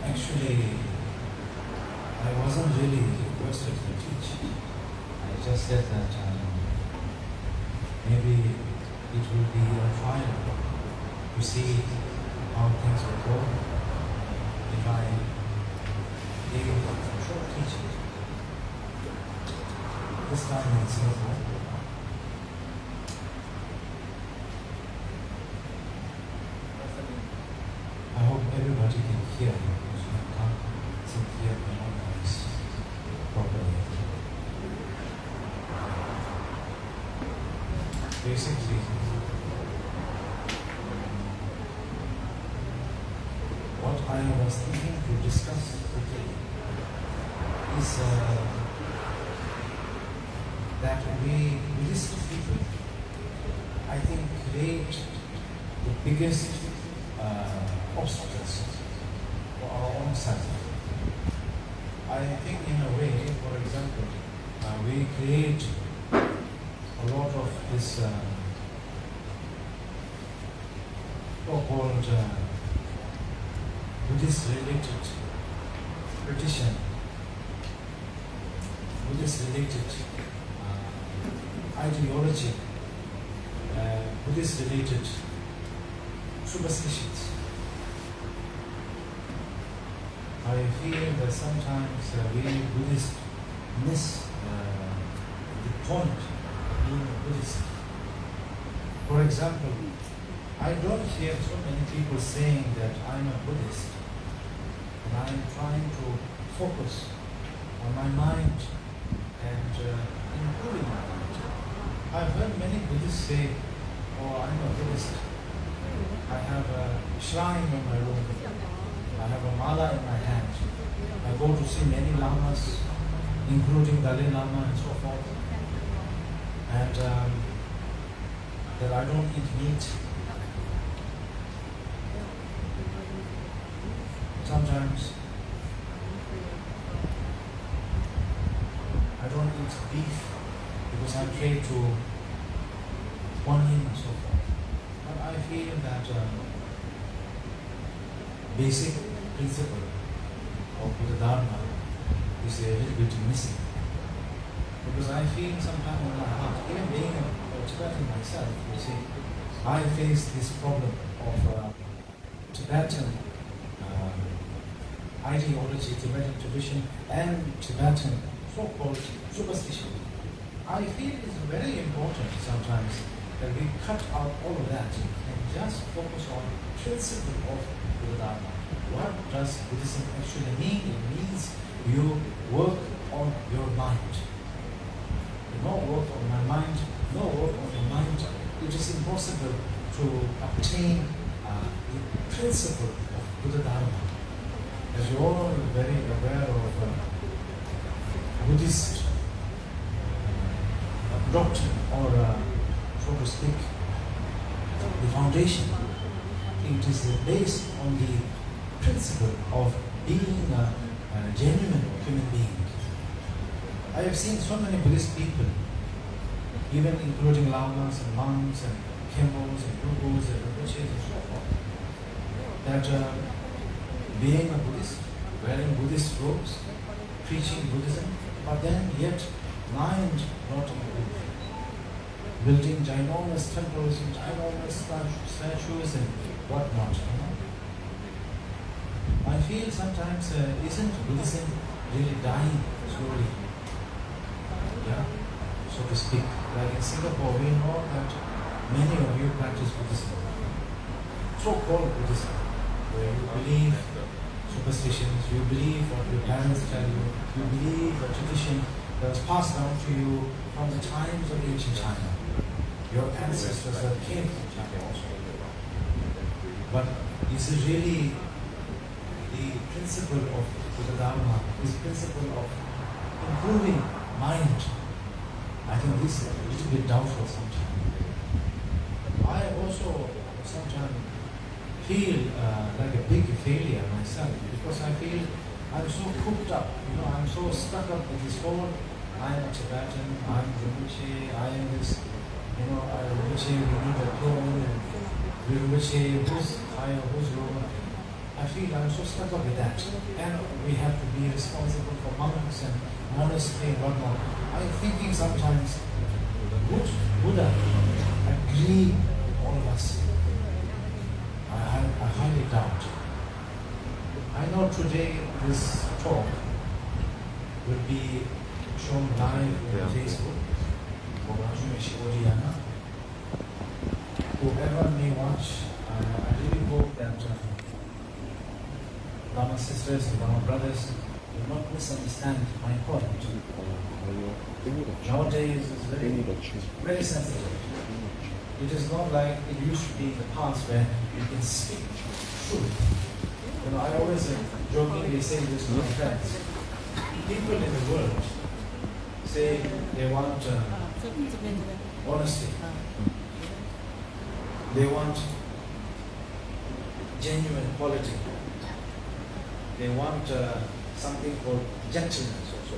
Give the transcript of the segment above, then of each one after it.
Actually, I wasn't really requested to teach. I just said that maybe it will be a trial to see how things will go if I gave a short teaching. This time in Singapore. I hope everybody can hear me. Here properly. Basically, what I was thinking to discuss today is that we Buddhist people, I think, create the biggest obstacles for our own self. I think in a way, for example, we create a lot of this so-called Buddhist-related tradition, Buddhist-related ideology, Buddhist-related superstitions. I feel that sometimes we Buddhists miss the point of being a Buddhist. For example, I don't hear so many people saying that I'm a Buddhist and I'm trying to focus on my mind and improving my mind. I've heard many Buddhists say, oh, I'm a Buddhist. I have a shrine in my room. I have a mala in my hand. I go to see many lamas, including Dalai Lama and so forth. And that I don't eat meat. Sometimes I don't eat beef because I pray to Guan Yin and so forth. But I feel that basic principle of Buddha Dharma is a little bit missing. Because I feel sometimes in my heart, even being a Tibetan myself, you see, I face this problem of Tibetan ideology, Tibetan tradition, and Tibetan so-called superstition. I feel it's very important sometimes that we cut out all of that and just focus on principle of Buddha Dharma. What does Buddhism actually mean? It means you work on your mind. No work on my mind, no work on your mind. It is impossible to obtain the principle of Buddha Dharma. As you all are very aware of Buddhist doctrine, or so to speak, the foundation, it is based on the principle of being a genuine human being. I have seen so many Buddhist people, even including lamas and monks and khenpos and gurus and rinpoches and so forth, that being a Buddhist, wearing Buddhist robes, preaching Buddhism, but then yet mind not in the building ginormous temples and ginormous statues and whatnot. I feel sometimes isn't Buddhism really dying slowly? Yeah, so to speak. Like in Singapore, we know that many of you practice Buddhism, so-called Buddhism, where you believe superstitions, you believe what your parents tell you, you believe a tradition that was passed down to you from the times of ancient China. Your ancestors that came from China also. But is it really the principle of the Dharma, this principle of improving mind? I think this is a little bit doubtful sometimes. I also sometimes feel like a big failure myself, because I feel I'm so cooked up, I'm so stuck up with this whole, I'm a Tibetan, I'm Rinpoche, I am this, Rinpoche, we need a clone, Rinpoche, who's higher, who's lower. I feel I'm so stuck up with that. And we have to be responsible for monks and monastery and whatnot. I'm thinking sometimes, would Buddha agree with all of us? I highly doubt. I know today this talk will be shown live on Facebook. Whoever may watch, I really hope that Dharma sisters and Dharma brothers will not misunderstand my point. Nowadays it's very sensitive. It is not like it used to be in the past where you can speak truth. I always jokingly say this to my friends. People in the world say they want honesty. They want genuine quality. They want something called gentleness also.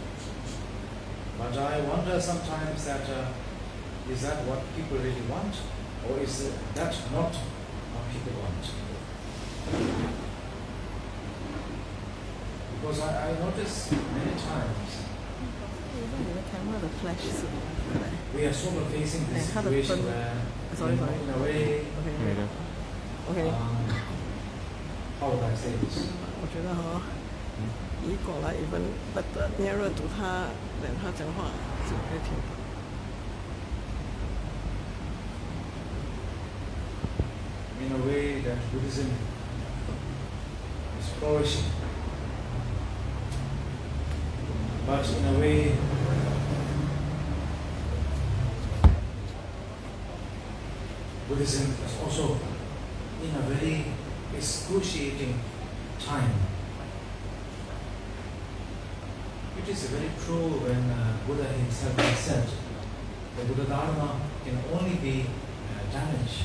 But I wonder sometimes that is that what people really want, or is that not what people want? Because I notice many times we are sort of facing this situation where, in a way, how would I say this? 我觉得移过来 even but nearer to 他，等他讲话就可以听到。In a way that Buddhism is flourishing, but in a way Buddhism is also in a very excruciating time. It is very true when Buddha himself has said the Buddha Dharma can only be damaged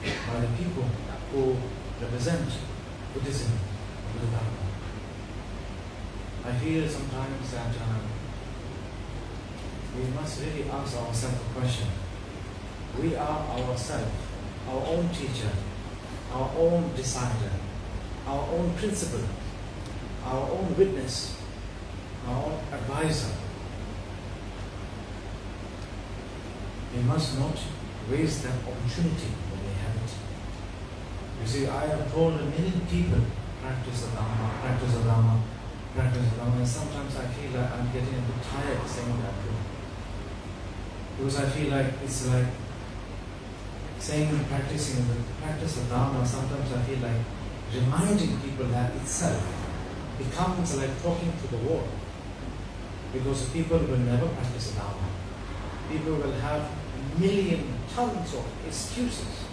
by the people who represent Buddhism, Buddha Dharma. I feel sometimes that we must really ask ourselves a question. We are ourselves, our own teacher, our own decider, our own principal, our own witness, our own advisor. We must not waste that opportunity when we have it. You see, I have told a million people, practice the Dharma, practice the Dharma, practice the Dharma, and sometimes I feel like I'm getting a bit tired of saying that too. Because I feel like it's like saying and practice the Dharma, sometimes I feel like reminding people that itself becomes like talking to the wall. Because people will never practice the Dharma. People will have tons of excuses.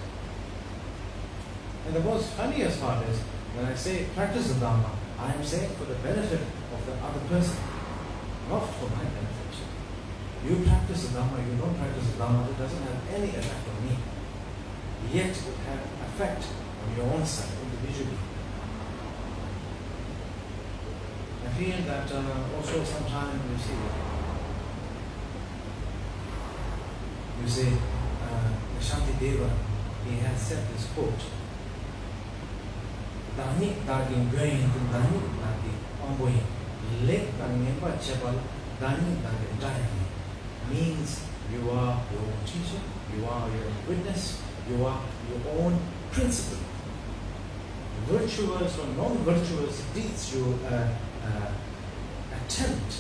And the most funniest part is, when I say practice the Dharma, I am saying for the benefit of the other person, not for my benefit. You practice the Dharma, you don't practice the Dharma, it doesn't have any effect on me. Yet it will have effect on your own self, individually. I feel that also sometimes you see, Shantideva, he has said this quote, Dani dagi gain to Dani dagi ongoing, lek dagi chapal, Dani dagi dying, means you are your own teacher, You are your witness. You are your own principle. Virtuous or non-virtuous deeds you attempt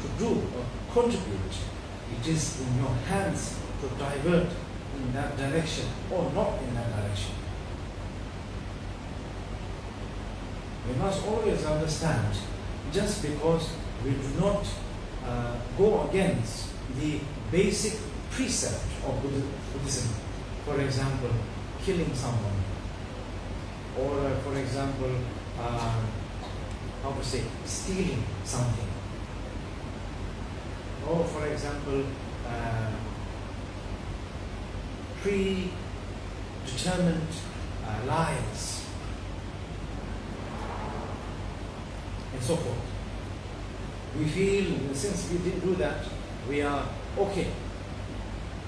to do or contribute, it is in your hands to divert in that direction or not in that direction. We must always understand, just because we do not go against the basic precept of Buddhism, for example, killing someone, or for example, stealing something, or for example, predetermined lies, and so forth. We feel, since we didn't do that, we are okay.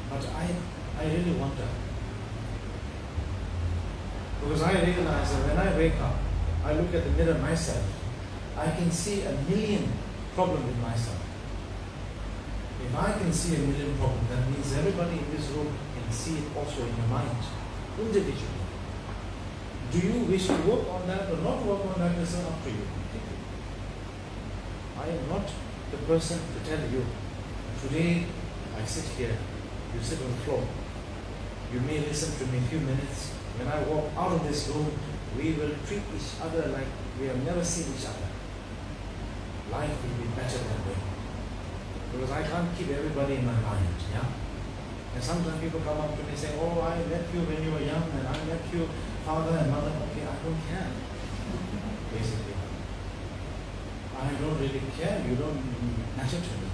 But I really wonder. Because I realize that when I wake up, I look at the mirror myself, I can see a million problems with myself. If I can see a million problems, that means everybody in this room can see it also in your mind, individually. Do you wish to work on that or not work on that? Is up to you. I am not the person to tell you, today I sit here, you sit on the floor. You may listen to me a few minutes. When I walk out of this room, we will treat each other like we have never seen each other. Life will be better that way. Because I can't keep everybody in my mind, yeah? And sometimes people come up to me and say, oh, I met you when you were young, and I met you father and mother. Okay, I don't care, basically. I don't really care. You don't matter to me.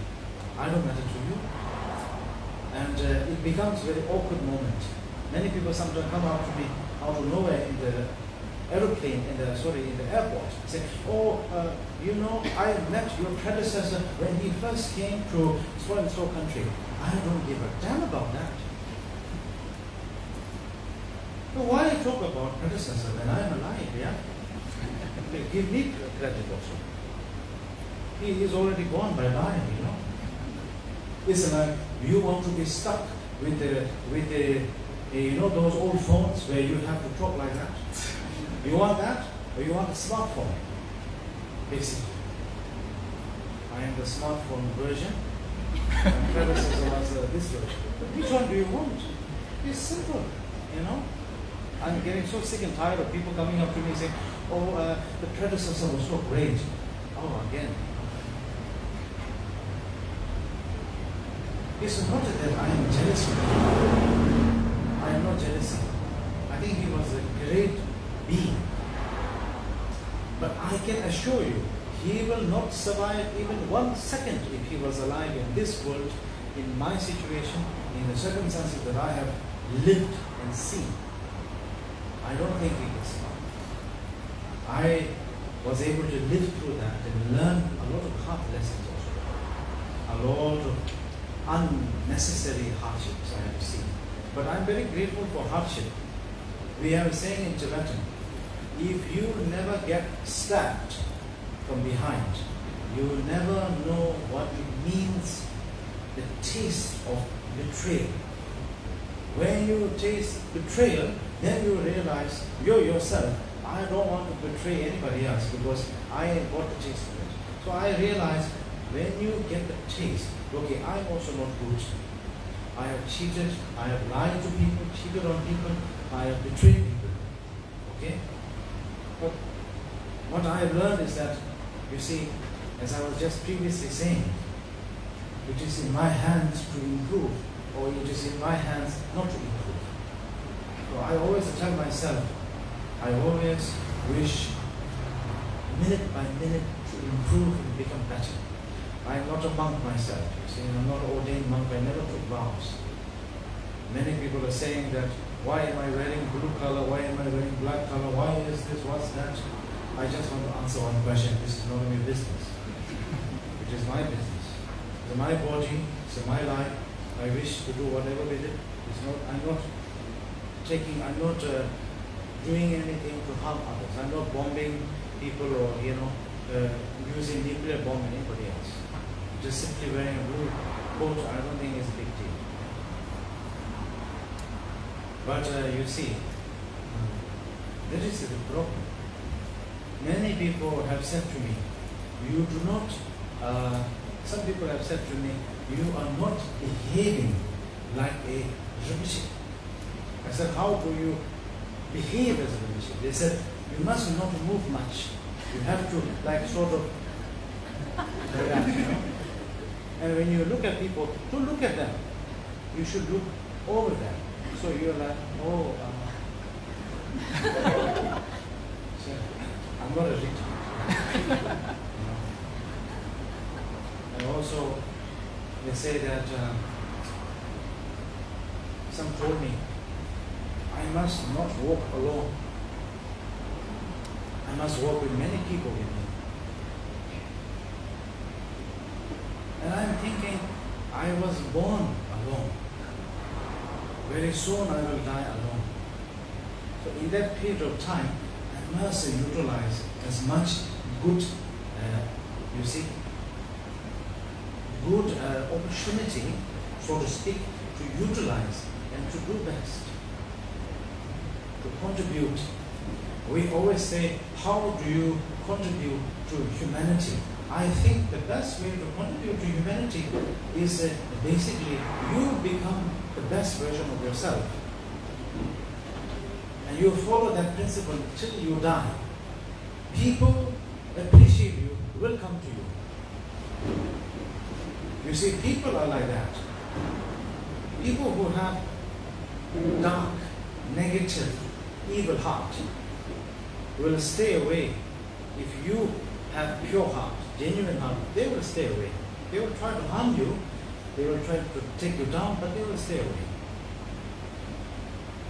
I don't matter to you. And it becomes a very awkward moment. Many people sometimes come up to me out of nowhere in the aeroplane, in the airport, say, oh, I met your predecessor when he first came to so and so country. I don't give a damn about that. So why talk about predecessor when I'm alive, yeah? Give me credit also. He is already gone bye-bye, you know. It's like you want to be stuck with the those old phones where you have to talk like that. You want that, or you want a smartphone? Basically, I am the smartphone version. My predecessor was this version. But which one do you want? It's simple, you know. I'm getting so sick and tired of people coming up to me saying, "Oh, the predecessor was so great." Oh, again. It's not that I am jealous of him. I am not jealous. I think he was a great being. But I can assure you, he will not survive even 1 second if he was alive in this world, in my situation, in the circumstances that I have lived and seen. I don't think he can survive. I was able to live through that and learn a lot of hard lessons also. A lot of unnecessary hardships I have seen. But I'm very grateful for hardship. We have a saying in Tibetan, if you never get stabbed from behind, you will never know what it means, the taste of betrayal. When you taste betrayal, then you realize, you yourself, I don't want to betray anybody else because I got the taste of it. So I realized, when you get the taste, okay, I'm also not good. I have cheated, I have lied to people, cheated on people, I have betrayed people. Okay? But what I have learned is that, you see, as I was just previously saying, it is in my hands to improve, or it is in my hands not to improve. So I always tell myself, I always wish, minute by minute, to improve and become better. I am not a monk myself. You see, I'm not an ordained monk. I never took vows. Many people are saying that, why am I wearing blue color? Why am I wearing black color? Why is this? What's that? I just want to answer one question. This is not my business. It is my business. It's my body. It's my life. I wish to do whatever with it. I'm not doing anything to harm others. I'm not bombing people or using nuclear bomb on anybody else. Just simply wearing a blue coat, I don't think is a big deal. But you see, that is the problem. Many people have said to me, you do not, some people have said to me, you are not behaving like a Rinpoche. I said, how do you behave as a Rinpoche? They said, you must not move much. You have to like sort of relax, you know? And when you look at people, don't look at them. You should look over them. So you're like, oh, so I'm not a retard. You know? And also, they say that some told me, I must not walk alone. I must walk with many people with me. And I'm thinking, I was born alone. Very soon I will die alone. So in that period of time, I must utilize as much good, you see, good opportunity, so to speak, to utilize and to do best, to contribute. We always say, how do you contribute to humanity? I think the best way to contribute to humanity is basically you become the best version of yourself. And you follow that principle till you die. People appreciate you, will come to you. You see, people are like that. People who have dark, negative, evil heart will stay away. If you have pure heart, genuine heart, they will stay away. They will try to harm you, they will try to take you down, but they will stay away.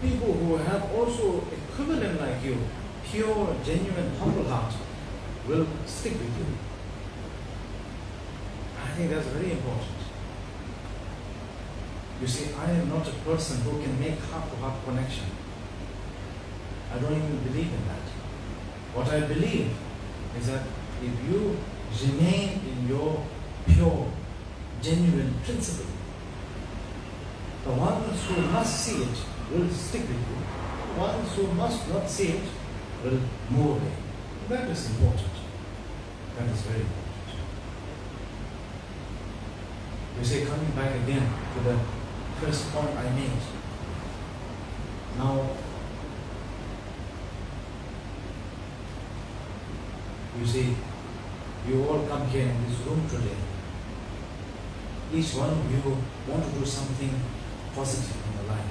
People who have also equivalent like you, pure, genuine, humble heart, will stick with you. I think that's very important. You see, I am not a person who can make heart-to-heart connection. I don't even believe in that. What I believe is that if you remain in your pure, genuine principle, the ones who must see it will stick with you. The ones who must not see it will move away. That is important. That is very important. You see, coming back again to the first point I made. Now, you see, you all come here in this room today. Each one of you want to do something positive in your life.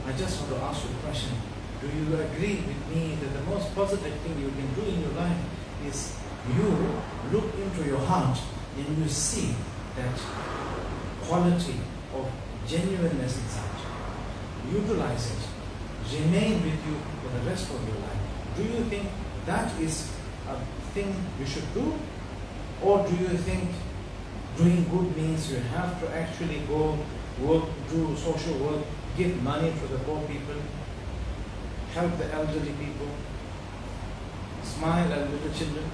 I just want to ask you a question. Do you agree with me that the most positive thing you can do in your life is you look into your heart and you see that quality of genuineness inside. Utilize it. Remain with you for the rest of your life. Do you think that is a thing you should do? Or do you think doing good means you have to actually go work, do social work, give money to the poor people, help the elderly people, smile at little children,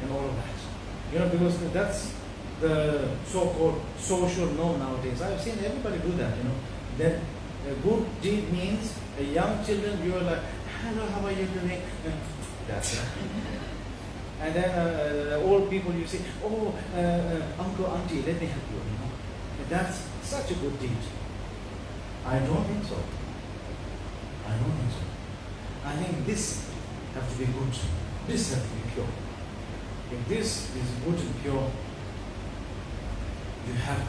and all of that? You know, because that's the so-called social norm nowadays. I've seen everybody do that, you know. Then a good deed means a young children, you are like, hello, how are you doing? That's it. And then old people, you say, oh, uncle, auntie, let me help you. You know? And that's such a good deed. I don't think so. I don't think so. I think this has to be good. This has to be pure. If this is good and pure, you have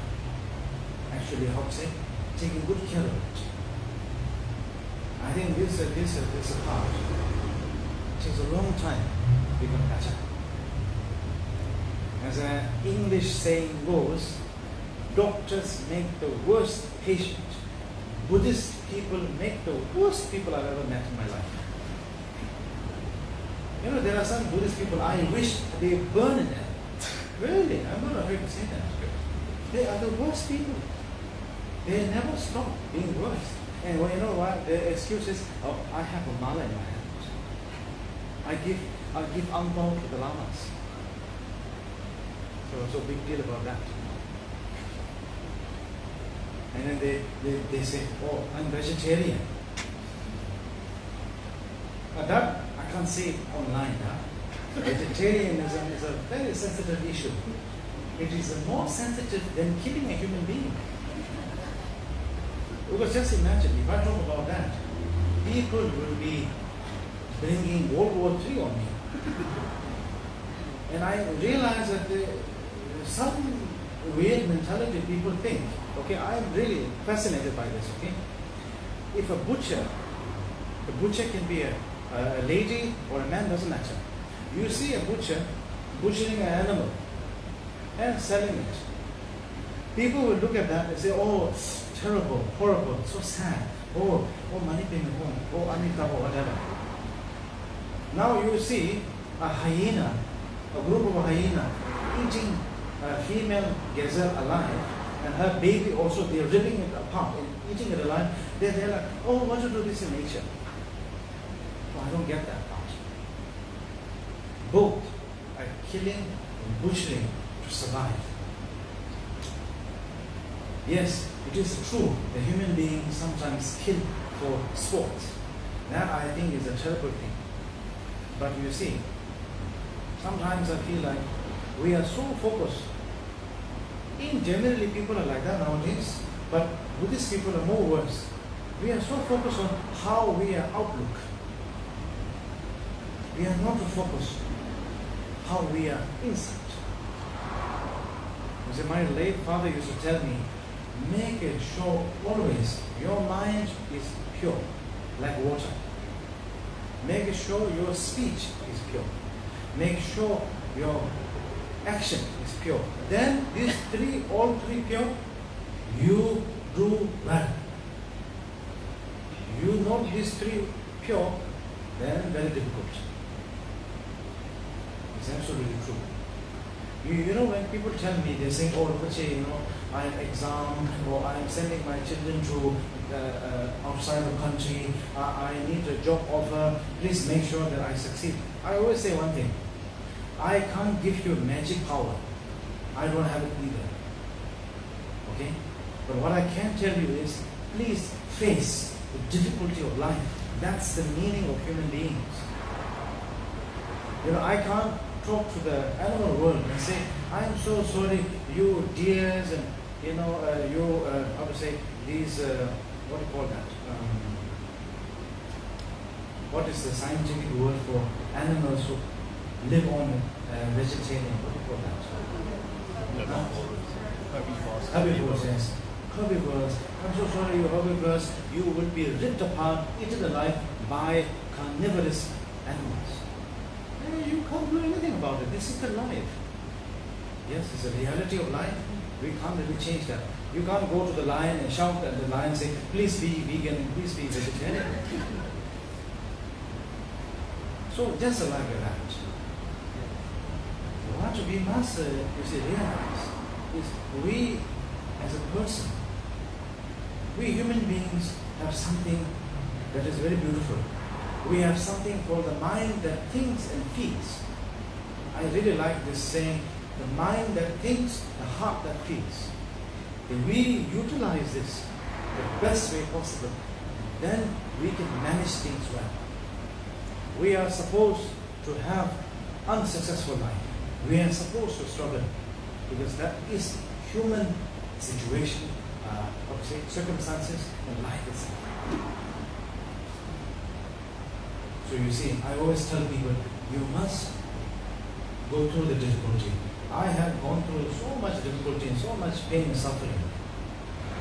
actually, how to say, taken good care of it. I think this part takes a long time to become better. As an English saying goes, doctors make the worst patient. Buddhist people make the worst people I've ever met in my life. You know, there are some Buddhist people I wish they burn in hell. Really, I'm not afraid to say that. They are the worst people. They never stop being worse. And well, you know what? The excuse is, oh, I have a mala in my hand. I give ampao to the lamas. So big deal about that. And then they say, oh, I'm vegetarian. That, I can't say it online. Vegetarianism is a very sensitive issue. It is more sensitive than killing a human being. Because just imagine, if I talk about that, people will be bringing World War III on me. And I realize that some weird mentality people think, okay, I am really fascinated by this, okay? If a butcher can be a lady or a man, doesn't matter. You see a butcher butchering an animal and selling it. People will look at that and say, oh, terrible, horrible, so sad. Oh, money payment home. Oh, Amitabha, whatever. Now you see a hyena, a group of hyena eating a female gazelle alive, and her baby also, they're ripping it apart and eating it alive. They're like, oh, why do you do this in nature? Oh, I don't get that part. Both are killing and butchering to survive. Yes, it is true that human beings sometimes kill for sport. That I think is a terrible thing. But you see, sometimes I feel like we are so focused. Generally people are like that nowadays, but Buddhist people are more worse. We are so focused on how we are outlook. We are not to focus how we are inside. You see, my late father used to tell me, make it sure always your mind is pure, like water. Make sure your speech is pure. Make sure your action is pure. Then these three, all three pure, you do well. You know these three pure, then very difficult. It's absolutely true. You know, when people tell me, they say, oh, Rinpoche, I am exam, or I am sending my children to outside the country, I need a job offer, please make sure that I succeed. I always say one thing, I can't give you magic power. I don't have it either. Okay? But what I can tell you is, please face the difficulty of life. That's the meaning of human beings. I can't talk to the animal world and say, I am so sorry, you deers and how to say, these, what do you call that? What is the scientific word for animals who live on vegetarian? What do you call that? Herbivores, yes. Herbivores. I'm so sorry, you herbivores, you will be ripped apart, eaten alive by carnivorous animals. You can't do anything about it. This is the life. Yes, it's the reality of life. We can't really change that. You can't go to the lion and shout at the lion and say, please be vegan and please be vegetarian. So just like that. What we must realize is we as a person, we human beings have something that is very beautiful. We have something called the mind that thinks and feels. I really like this saying, the mind that thinks, the heart that feels. If we utilize this the best way possible, then we can manage things well. We are supposed to have unsuccessful life. We are supposed to struggle because that is human situation, circumstances, and life itself. So you see, I always tell people, you must go through the difficulty. I have gone through so much difficulty and so much pain and suffering.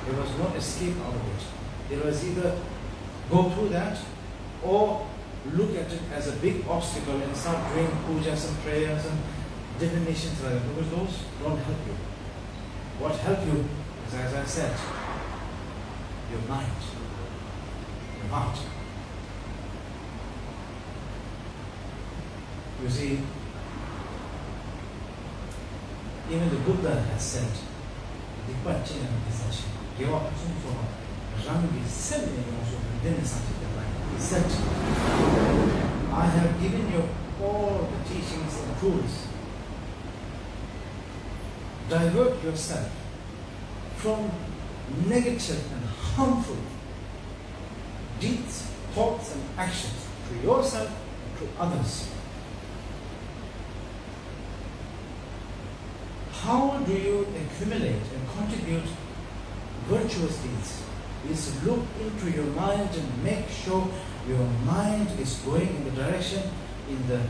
There was no escape out of it. There was either go through that or look at it as a big obstacle and start doing pujas and prayers and divinations like that, because those don't help you. What helps you is, as I said, your mind, your heart. You see, even the Buddha has said, he said, I have given you all the teachings and tools. Divert yourself from negative and harmful deeds, thoughts and actions to yourself and to others. How do you accumulate and contribute virtuous deeds? Is look into your mind and make sure your mind is going in the direction, in the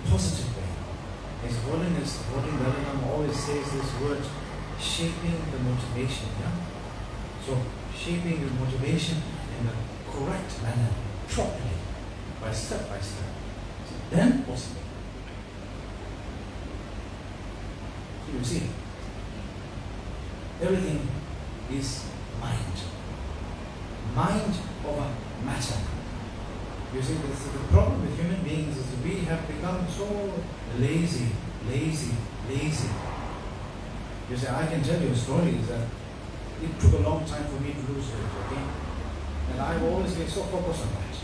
positive way. His Holiness, the Holy Yarlong always says this word, shaping the motivation. Yeah? So, shaping your motivation in the correct manner, properly, by step. So then possible. So you see, everything is mind. Mind over matter. You see, the problem with human beings is we have become so lazy. You see, I can tell you a story is that it took a long time for me to lose weight, okay? And I've always been so focused on that.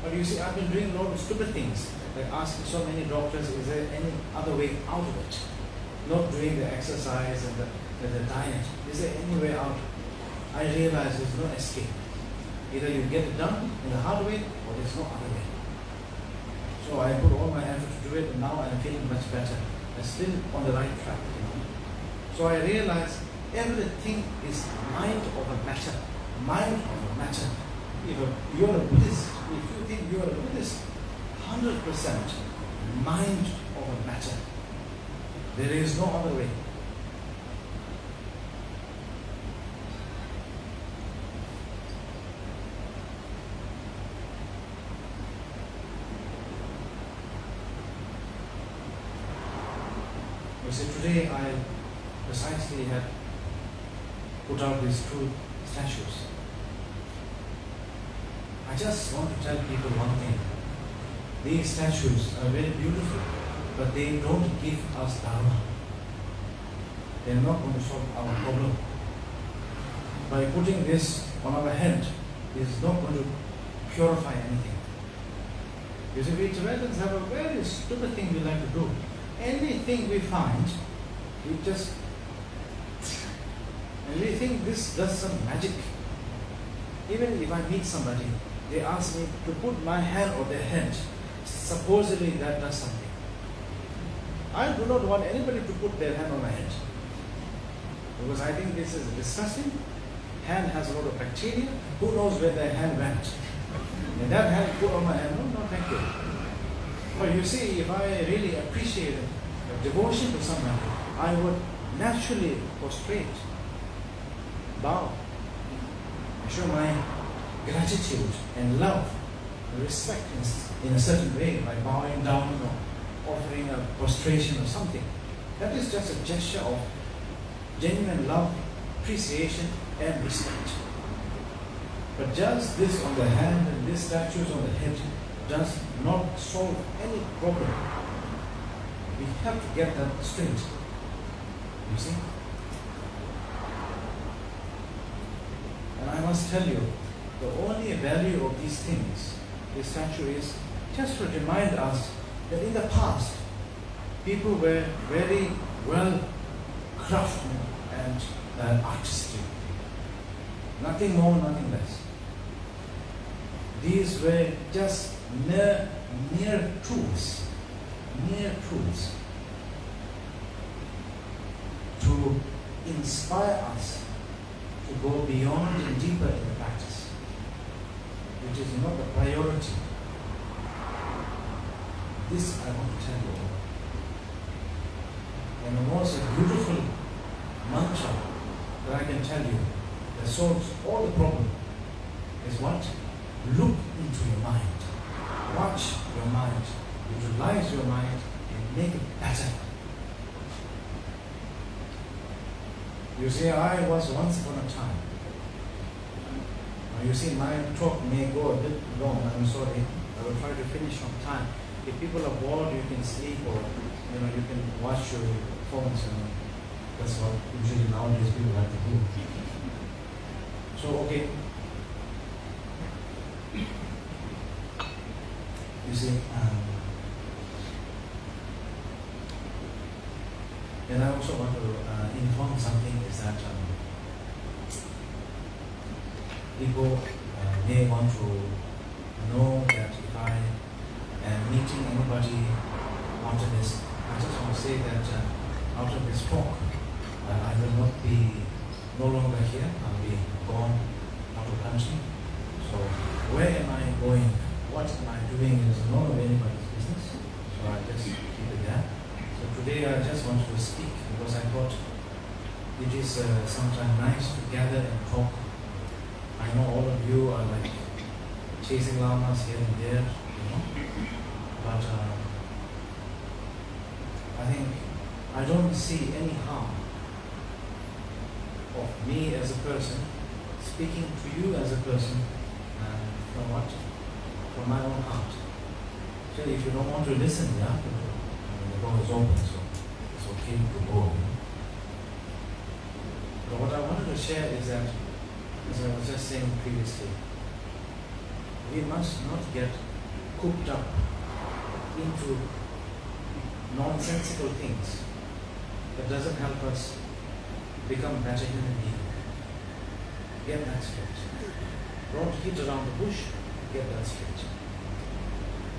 But you see, I've been doing a lot of stupid things, like asking so many doctors, is there any other way out of it? Not doing the exercise and the diet. Is there any way out? I realize there's no escape. Either you get it done in the hard way or there's no other way. So I put all my effort to do it and now I'm feeling much better. I'm still on the right track. So I realize everything is mind over matter. Mind over matter. If you're a Buddhist, if you think you're a Buddhist, 100% mind over matter. There is no other way. You see, today I precisely had put out these two statues. I just want to tell people one thing. These statues are very beautiful, but they don't give us Dharma. They are not going to solve our problem. By putting this on our head, it is not going to purify anything. You see, we Tibetans have a very stupid thing we like to do. Anything we find, we just, and we think this does some magic. Even if I meet somebody, they ask me to put my hand on their head. Supposedly that does something. I do not want anybody to put their hand on my head. Because I think this is disgusting. Hand has a lot of bacteria. Who knows where their hand went? And that hand put on my hand, no, thank you. But you see, if I really appreciate devotion to somebody, I would naturally prostrate, bow, show my gratitude and love, and respect in a certain way, by bowing down or offering a prostration or something. That is just a gesture of genuine love, appreciation, and respect. But just this on the hand and this statues on the head does not solve any problem. We have to get that straight. You see? And I must tell you, the only value of these things, this statue, is just to remind us that in the past, people were very well craftsmen and artistic. Nothing more, nothing less. These were just mere tools to inspire us to go beyond and deeper in the practice, which is not the priority. This I want to tell you. And the most beautiful mantra that I can tell you that solves all the problem is what? Look into your mind. Watch your mind. Utilize your mind and make it better. You see, I was once upon a time. You see, my talk may go a bit long. I'm sorry. I will try to finish on time. If people are bored, you can sleep, or you can watch your performance. That's what usually nowadays people like to do. So, okay. You see, and I also want to inform something is that people may want to know that if I am meeting anybody after this, I just want to say that after this talk, I will not be no longer here. I'll be gone out of country. So where am I going? What am I doing is none of anybody's business. So I just keep it there. So today I just wanted to speak because I thought it is sometimes nice to gather and talk. I know all of you are like chasing lamas here and there, you know. But I think I don't see any harm of me as a person speaking to you as a person from what? From my own heart. So if you don't want to listen, yeah, the door is open, so it's okay to go. But what I wanted to share is that, as I was just saying previously, we must not get cooped up into nonsensical things that doesn't help us become better human beings. Get that straight. Don't hit around the bush, get that straight.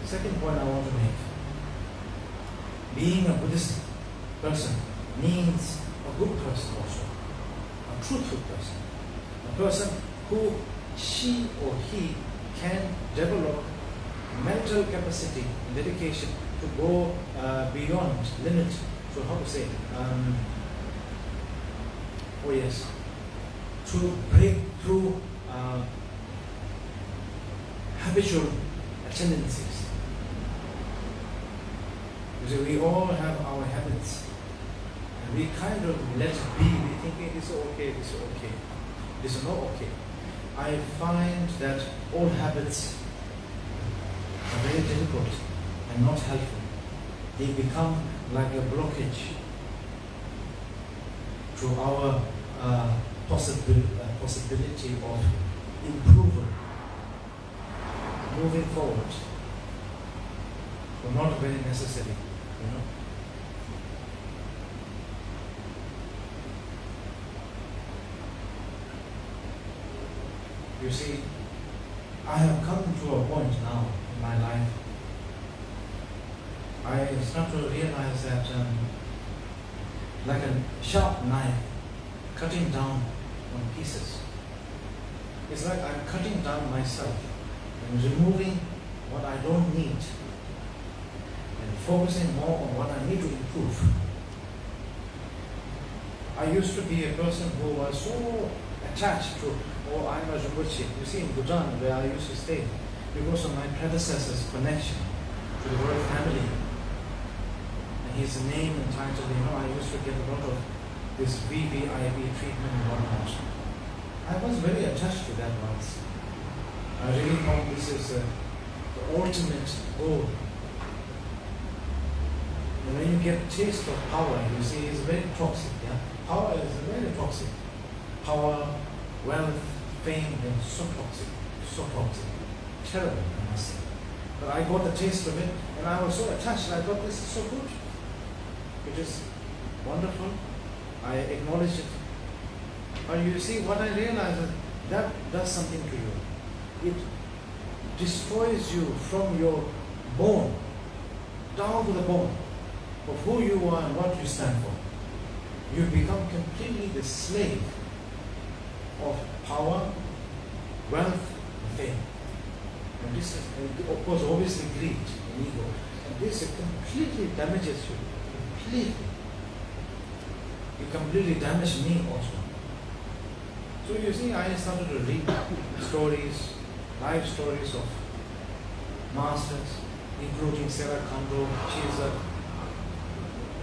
Second point I want to make. Being a Buddhist person means a good person also. A truthful person. A person who she or he can develop mental capacity and dedication to go beyond limit. So how to say? To break through habitual tendencies. You see, we all have our habits, and we kind of let it be. We think, hey, this is okay, this is okay, this is not okay. I find that all habits are very difficult and not helpful. They become like a blockage to our possibility of improvement, moving forward. So not very necessary, you know. You see, I have come to a point now in my life. I start to realize that like a sharp knife cutting down on pieces. It's like I'm cutting down myself and removing what I don't need and focusing more on what I need to improve. I used to be a person who was so attached to, I'm a Rinpoche. You see, in Bhutan, where I used to stay, because of my predecessor's connection to the royal family, and his name and title, I used to get a lot of this VVIP treatment and whatnot. I was very attached to that once. I really thought this is the ultimate goal. And when you get a taste of power, you see, it's very toxic. Yeah, power is very toxic. Power, wealth, fame, and so toxic, terrible, I must say. But I got the taste of it, and I was so attached. I thought this is so good. It is wonderful. I acknowledge it. But you see, what I realize is that does something to you. It destroys you from your bone, down to the bone, of who you are and what you stand for. You become completely the slave of power, wealth, and fame. And this is, of course, obviously greed and ego. And this completely damages you. Completely. You completely damage me also. So you see, I started to read stories, life stories of masters, including Sarah Kando. She is a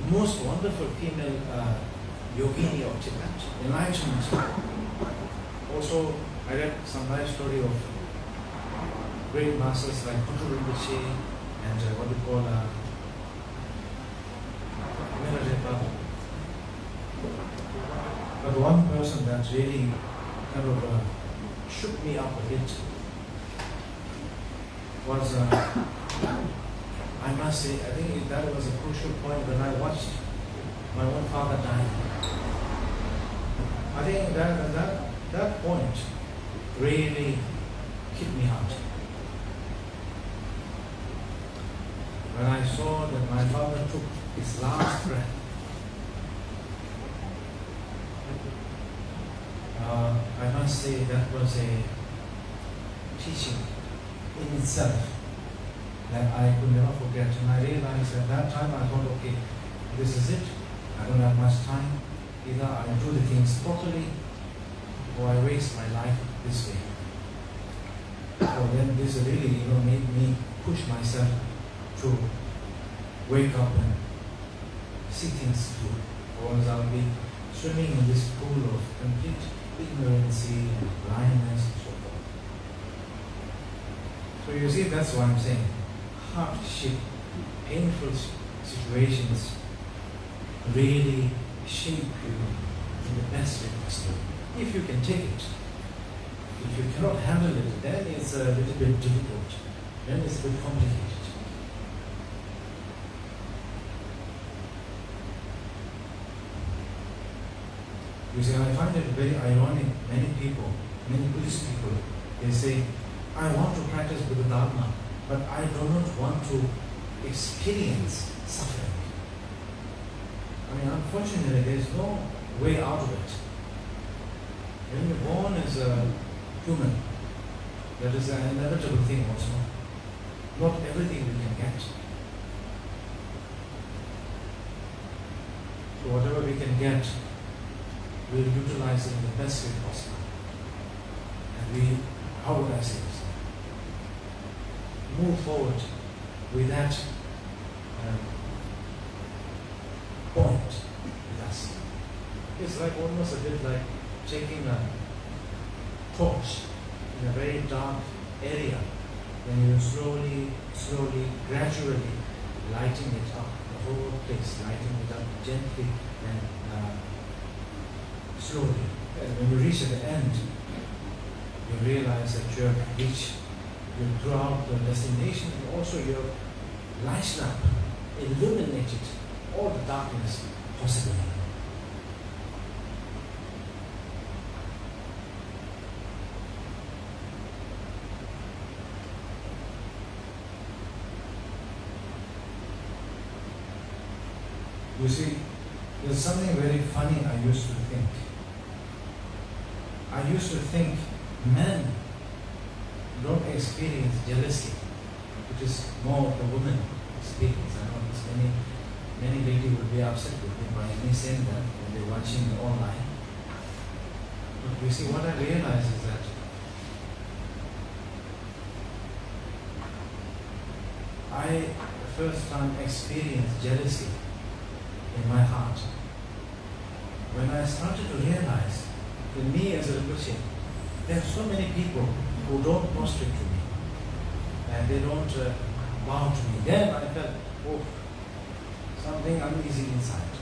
most wonderful female yogini of Tibet, enlightenment. Also, I read some life story of great masters like Buddha Rinpoche and what we call Milarepa. But one person that really kind of shook me up a bit was, I must say, I think that was a crucial point when I watched my own father die. I think that point really hit me hard. When I saw that my father took his last breath, I must say that was a teaching in itself that I could never forget. And I realized at that time, I thought, okay, this is it. I don't have much time. Either I do the things properly or I waste my life this way. So then this really, made me push myself to wake up and see things through. Or else I'll be swimming in this pool of complete ignorance and blindness and so forth. So you see, that's what I'm saying. Hardship, painful situations really shape you in the best way possible. If you can take it. If you cannot handle it, then it's a little bit difficult. Then it's a bit complicated. You see, I find it very ironic. Many people, many Buddhist people, they say, I want to practice Buddha Dharma, but I do not want to experience suffering. I mean, unfortunately, there is no way out of it. When you're born as a human, that is an inevitable thing also. Not everything we can get. So whatever we can get, we'll utilize it in the best way possible. And how would I say this? Move forward with that point with us. It's like almost a bit like taking a torch in a very dark area, when you slowly, gradually lighting it up, the whole place, lighting it up gently and slowly. And when you reach at the end, you realize that you have reached, throughout the destination, and also you have lighted up, illuminated all the darkness possible. You see, there's something very funny I used to think. I used to think men don't experience jealousy. It is more the women experience. I know many ladies would be upset with me by me saying that when they're watching me online. But you see, what I realize is that I first time experienced jealousy in my heart when I started to realize that me as a Rinpoche, there are so many people who don't prostrate to me and they don't bow to me. Then I felt, something uneasy inside.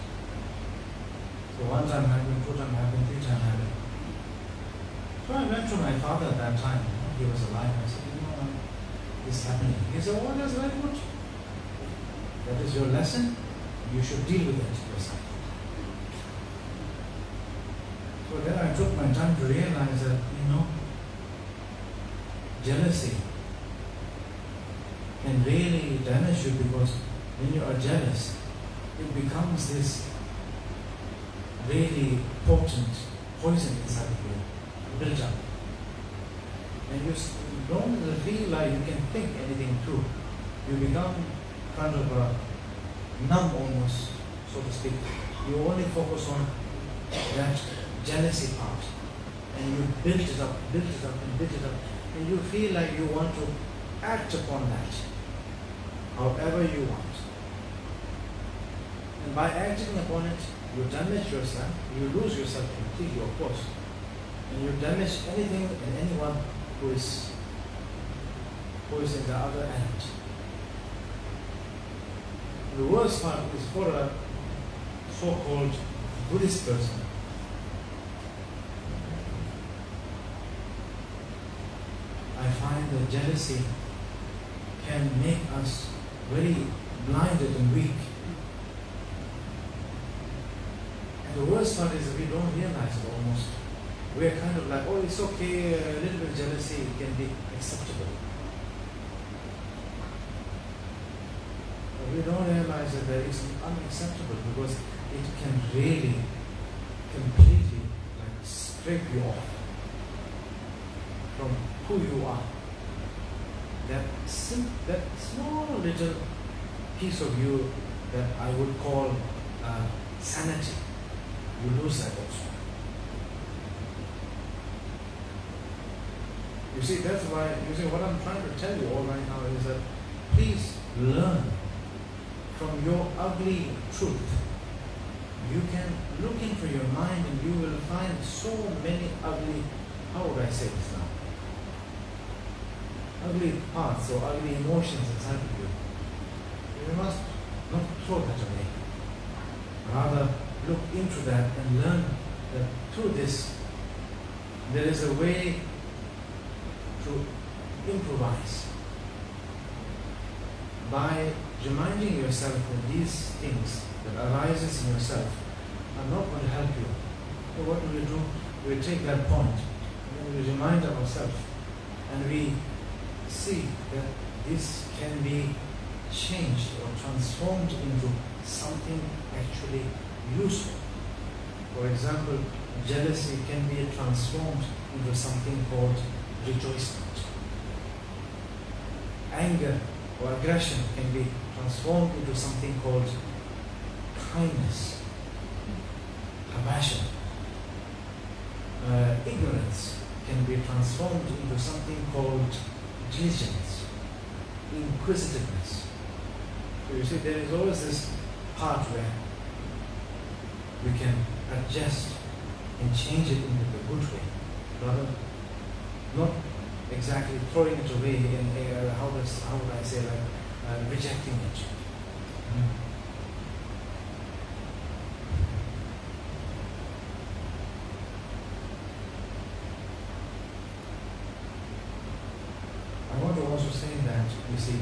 So one time happened, two times happened, three times happened. So I went to my father at that time. He was alive. I said, this is happening. He said, that's very good. That is your lesson. You should deal with it yourself. So then I took my time to realize that, jealousy can really damage you, because when you are jealous, it becomes this really potent poison inside of you, built up. And you don't feel like you can think anything through. You become kind of numb almost, so to speak. You only focus on that jealousy part, and you build it up, and you feel like you want to act upon that however you want. And by acting upon it, you damage yourself, you lose yourself completely, of course, and you damage anything and anyone who is in the other end. The worst part is for a so-called Buddhist person. I find that jealousy can make us very blinded and weak. And the worst part is that we don't realize it almost. we're kind of like, oh, it's okay, a little bit of jealousy can be acceptable. But we don't realize that it's unacceptable because it can really completely like scrape you off from who you are. That small little piece of you that I would call sanity, you lose that also. You see, that's why, what I'm trying to tell you all right now is that please learn from your ugly truth. You can look into your mind and you will find so many ugly, how would I say this now? Ugly parts or ugly emotions inside of you. You must not throw that away. Rather, look into that and learn that through this, there is a way to improvise. By reminding yourself that these things that arises in yourself are not going to help you. So what do? We take that point and we remind ourselves and we see that this can be changed or transformed into something actually useful. For example, jealousy can be transformed into something called rejoicement. Anger or aggression can be transformed into something called kindness, compassion. Ignorance can be transformed into something called diligence, inquisitiveness. So you see, there is always this part where we can adjust and change it into the good way, rather not exactly throwing it away and how would I say, like rejecting it. I want to also say that, you see,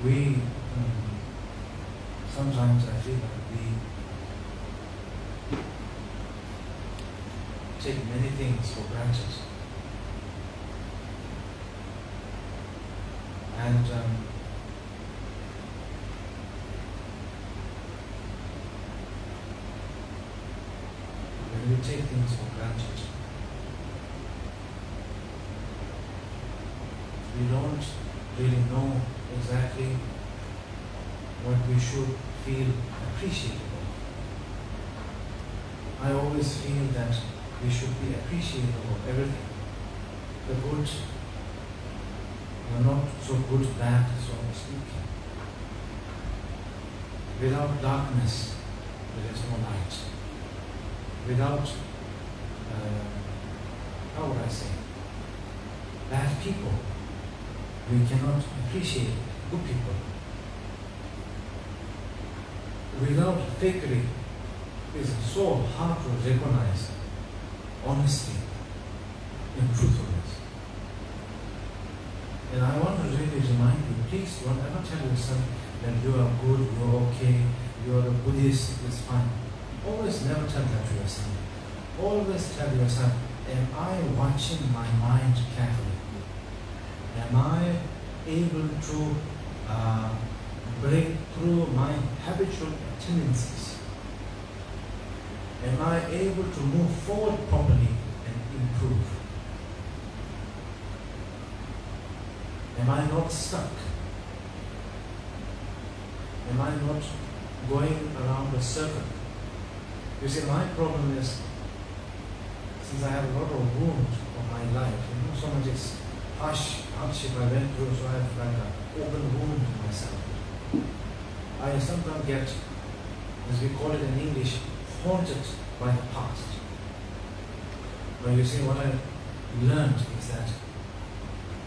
we sometimes I feel like we take many things for granted. And when we take things for granted, we don't really know exactly what we should feel appreciated of. I always feel that we should be appreciative of everything. The good, the not so good, bad, so to speak. Without darkness, there is no light. Without, how would I say, bad people, we cannot appreciate good people. Without fakery, it is so hard to recognize honesty and truthfulness. And I want to really remind you, please don't ever tell yourself that you are good, you are okay, you are a Buddhist, it's fine. Always never tell that to yourself. Always tell yourself, am I watching my mind carefully? Am I able to break through my habitual tendencies? Am I able to move forward properly and improve? Am I not stuck? Am I not going around a circle? You see, my problem is, since I have a lot of wounds of my life, so much is hardship I went through, so I have like an open wound in myself. I sometimes get, as we call it in English, haunted by the past. But you see, what I learned is that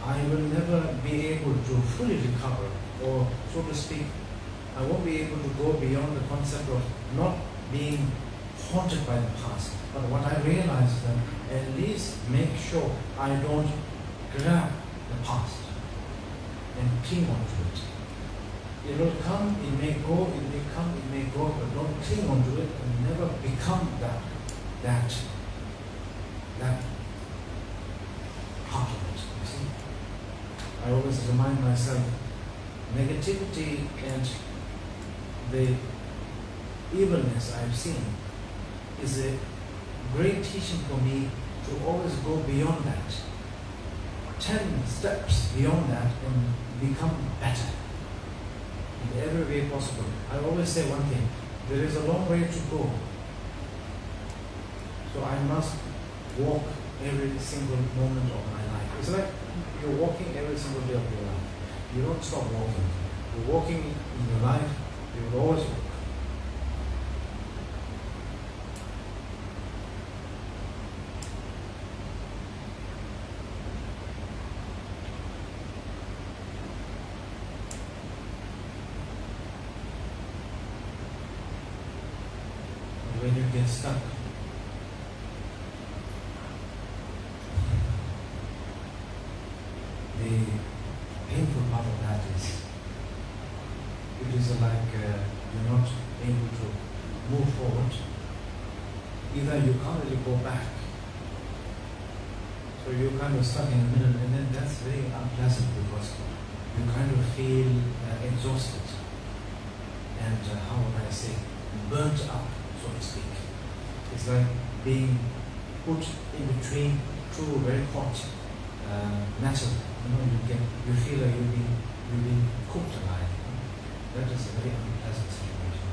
I will never be able to fully recover, or so to speak, I won't be able to go beyond the concept of not being haunted by the past. But what I realized is that at least make sure I don't grab the past and cling onto it. It will come, it may go, it may come, it may go, but don't cling onto it and never become that part of it, you see. I always remind myself, negativity and the evilness I've seen is a great teaching for me to always go beyond that. 10 steps beyond that and become better in every way possible. I always say one thing, there is a long way to go. So I must walk every single moment of my life. It's like you're walking every single day of your life. You don't stop walking. You're walking in your life, you will always walk. When you get stuck, the painful part of that is, it is like you're not able to move forward. Either you can't really go back, so you're kind of stuck in the middle, and then that's very unpleasant because you kind of feel exhausted and how would I say, burnt up, so to speak. It's like being put in between two very hot metal. You feel like you've been cooked alive. That is a very unpleasant situation.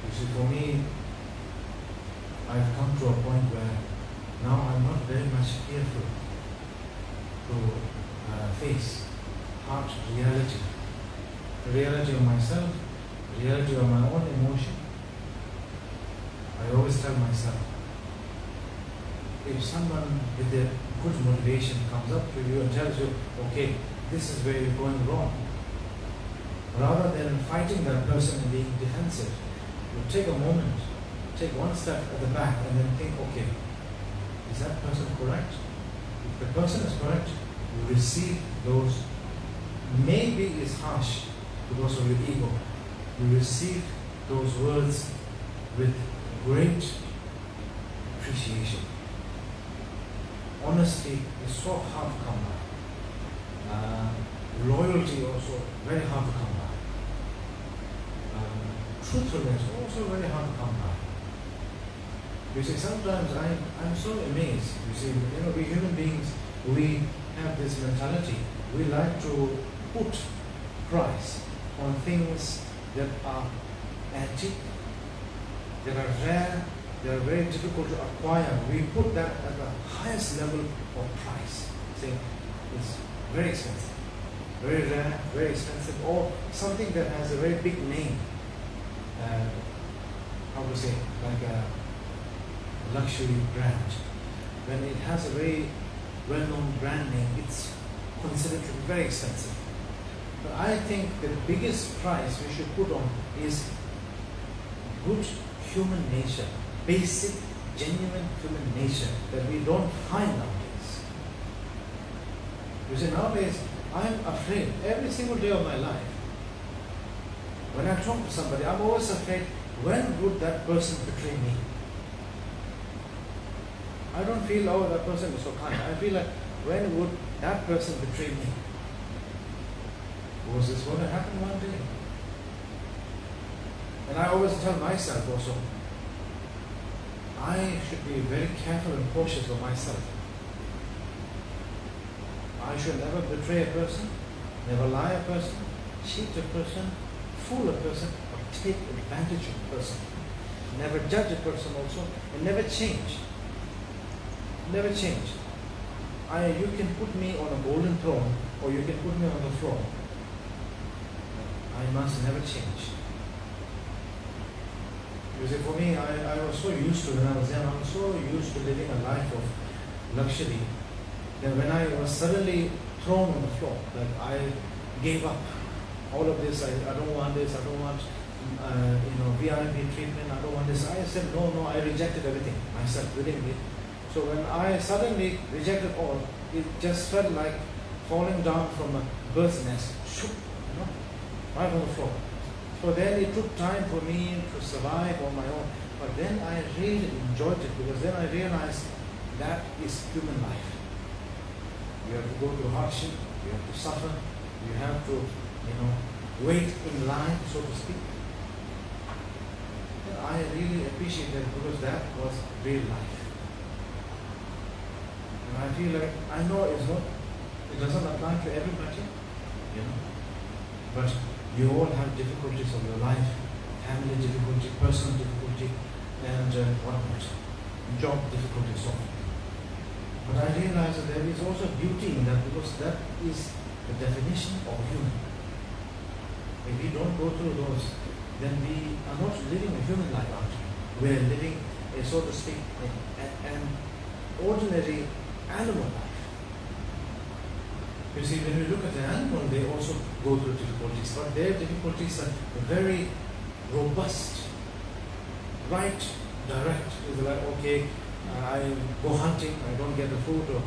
You see, for me, I've come to a point where now I'm not very much fearful to face hard reality. The reality of myself, the reality of my own emotion. I always tell myself, if someone with a good motivation comes up to you and tells you, okay, this is where you're going wrong, rather than fighting that person and being defensive, you take a moment, take one step at the back and then think, okay, is that person correct? If the person is correct, you receive those, maybe it's harsh because of your ego, you receive those words with great appreciation. Honesty is so hard to come by. Loyalty also very hard to come by. Truthfulness also very hard to come by. You see, sometimes I'm so amazed. You see, we human beings, we have this mentality. We like to put price on things that are antique, that are rare, they are very difficult to acquire. We put that at the highest level of price. Say, it's very expensive, very rare, very expensive, or something that has a very big name. How to say, like a luxury brand. When it has a very well-known brand name, it's considered to be very expensive. But I think the biggest price we should put on is good human nature, basic, genuine human nature that we don't find nowadays. You see, nowadays, I'm afraid every single day of my life. When I talk to somebody, I'm always afraid, when would that person betray me? I don't feel, oh, that person is so kind. I feel like, when would that person betray me? Was this going to happen one day? And I always tell myself also, I should be very careful and cautious of myself. I should never betray a person, never lie a person, cheat a person, fool a person, or take advantage of a person. Never judge a person also, and never change. Never change. You can put me on a golden throne, or you can put me on the floor. I must never change. You see, for me, I was so used to, when I was young, I was so used to living a life of luxury that when I was suddenly thrown on the floor, like I gave up all of this, I don't want this, I don't want VIP treatment, I don't want this. I said, no, I rejected everything myself willingly. So when I suddenly rejected all, it just felt like falling down from a bird's nest, right on the floor. So then it took time for me to survive on my own. But then I really enjoyed it, because then I realized that is human life. You have to go through hardship, you have to suffer, you have to, wait in line, so to speak. And I really appreciate that, because that was real life. And I feel like, I know it doesn't apply to everybody, but you all have difficulties of your life, family difficulty, personal difficulty, and whatnot, job difficulties, so on. But I realize that there is also beauty in that, because that is the definition of human. If we don't go through those, then we are not living a human life, actually. We are living, so to speak, an ordinary animal life. You see, when we look at the animal, they also go through difficulties, but their difficulties are very robust, right, direct. It's like, okay, I go hunting, I don't get the food, or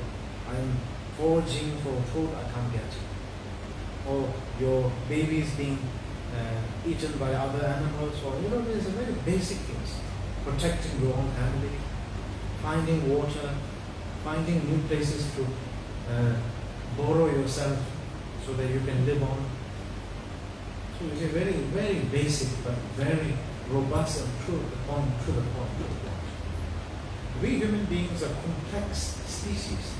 I'm foraging for food, I can't get it. Or your baby is being eaten by other animals, or there's a very basic things. Protecting your own family, finding water, finding new places to borrow yourself so that you can live on. So it's a very, very basic but very robust and true to the point. We human beings are complex species.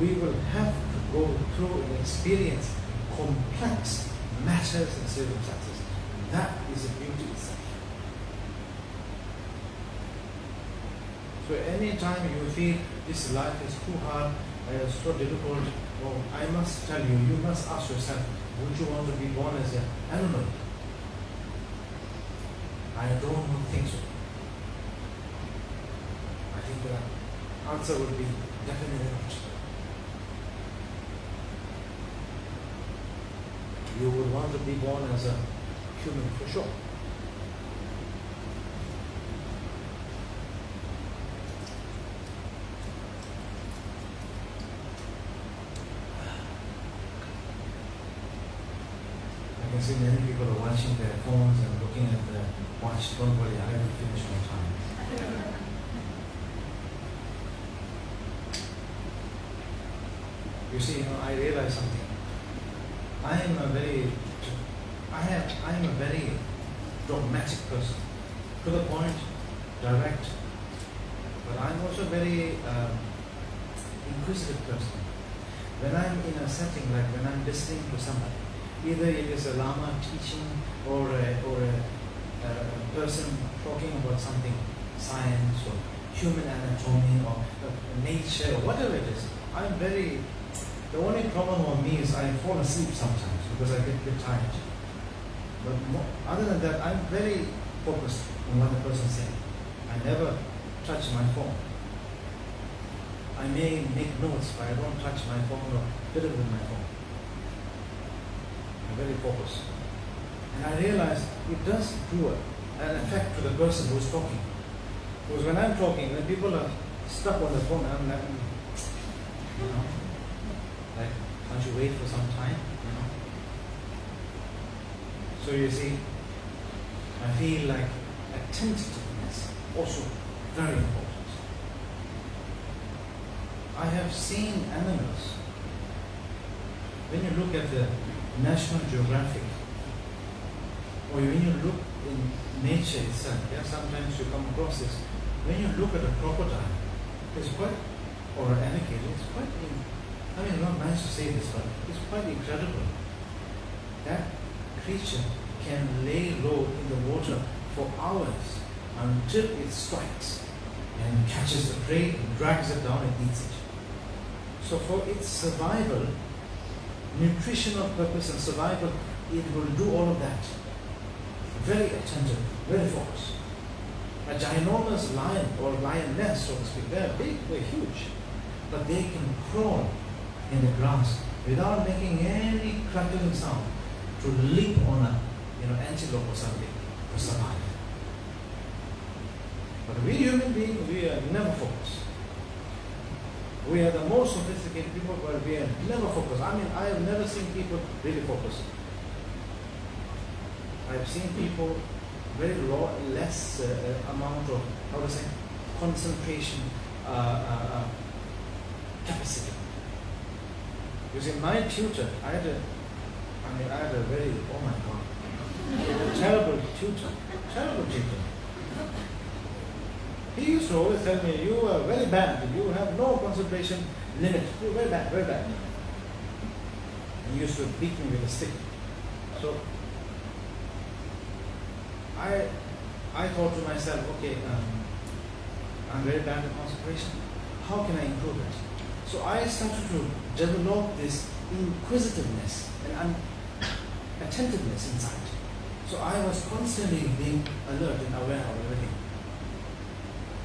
We will have to go through and experience complex matters and circumstances. That is a beauty itself. So anytime you feel this life is too hard, so difficult, I must tell you, you must ask yourself, would you want to be born as an animal? I don't think so. I think the answer would be definitely not. You would want to be born as a human for sure. I can see many people are watching their phones and looking at the watch. Don't worry, I will finish on time. You see, I realize something. I am a very dogmatic person, to the point, direct, but I'm also a very inquisitive person. When I'm in a setting, like when I'm listening to somebody, either it is a Lama teaching or a person talking about something, science or human anatomy or nature or whatever it is, the only problem of me is I fall asleep sometimes because I get a bit tired. But other than that, I'm very focused on what the person is saying. I never touch my phone. I may make notes, but I don't touch my phone or fiddle with my phone. I'm very focused. And I realize it does do an effect to the person who's talking. Because when I'm talking, when people are stuck on the phone, I'm like, like, can't you wait for some time? So you see, I feel like attentiveness also very important. I have seen animals. When you look at the National Geographic, or when you look in nature itself, sometimes you come across this. When you look at a crocodile, it's quite, or an alligator, it's quite, not nice to say this, but it's quite incredible. That creature can lay low in the water for hours until it strikes and catches the prey and drags it down and eats it. So for its survival, nutritional purpose and survival, it will do all of that. Very attentive, very focused. A ginormous lion or lioness, so to speak, they're big, they're huge, but they can crawl in the grass without making any crackling sound to leap on a antelope or something to survive. But we human beings, we are never focused. We are the most sophisticated people, but we are never focused. I mean, I have never seen people really focused. I've seen people very less amount of, how to say, concentration capacity. You see, my tutor, I had a very, oh my God, terrible tutor. He used to always tell me, you are very bad, you have no concentration limit, you're very bad, very bad. He used to beat me with a stick. So, I thought to myself, okay, I'm very bad at concentration, how can I improve it? So I started to develop this inquisitiveness and attentiveness inside. So I was constantly being alert and aware of everything.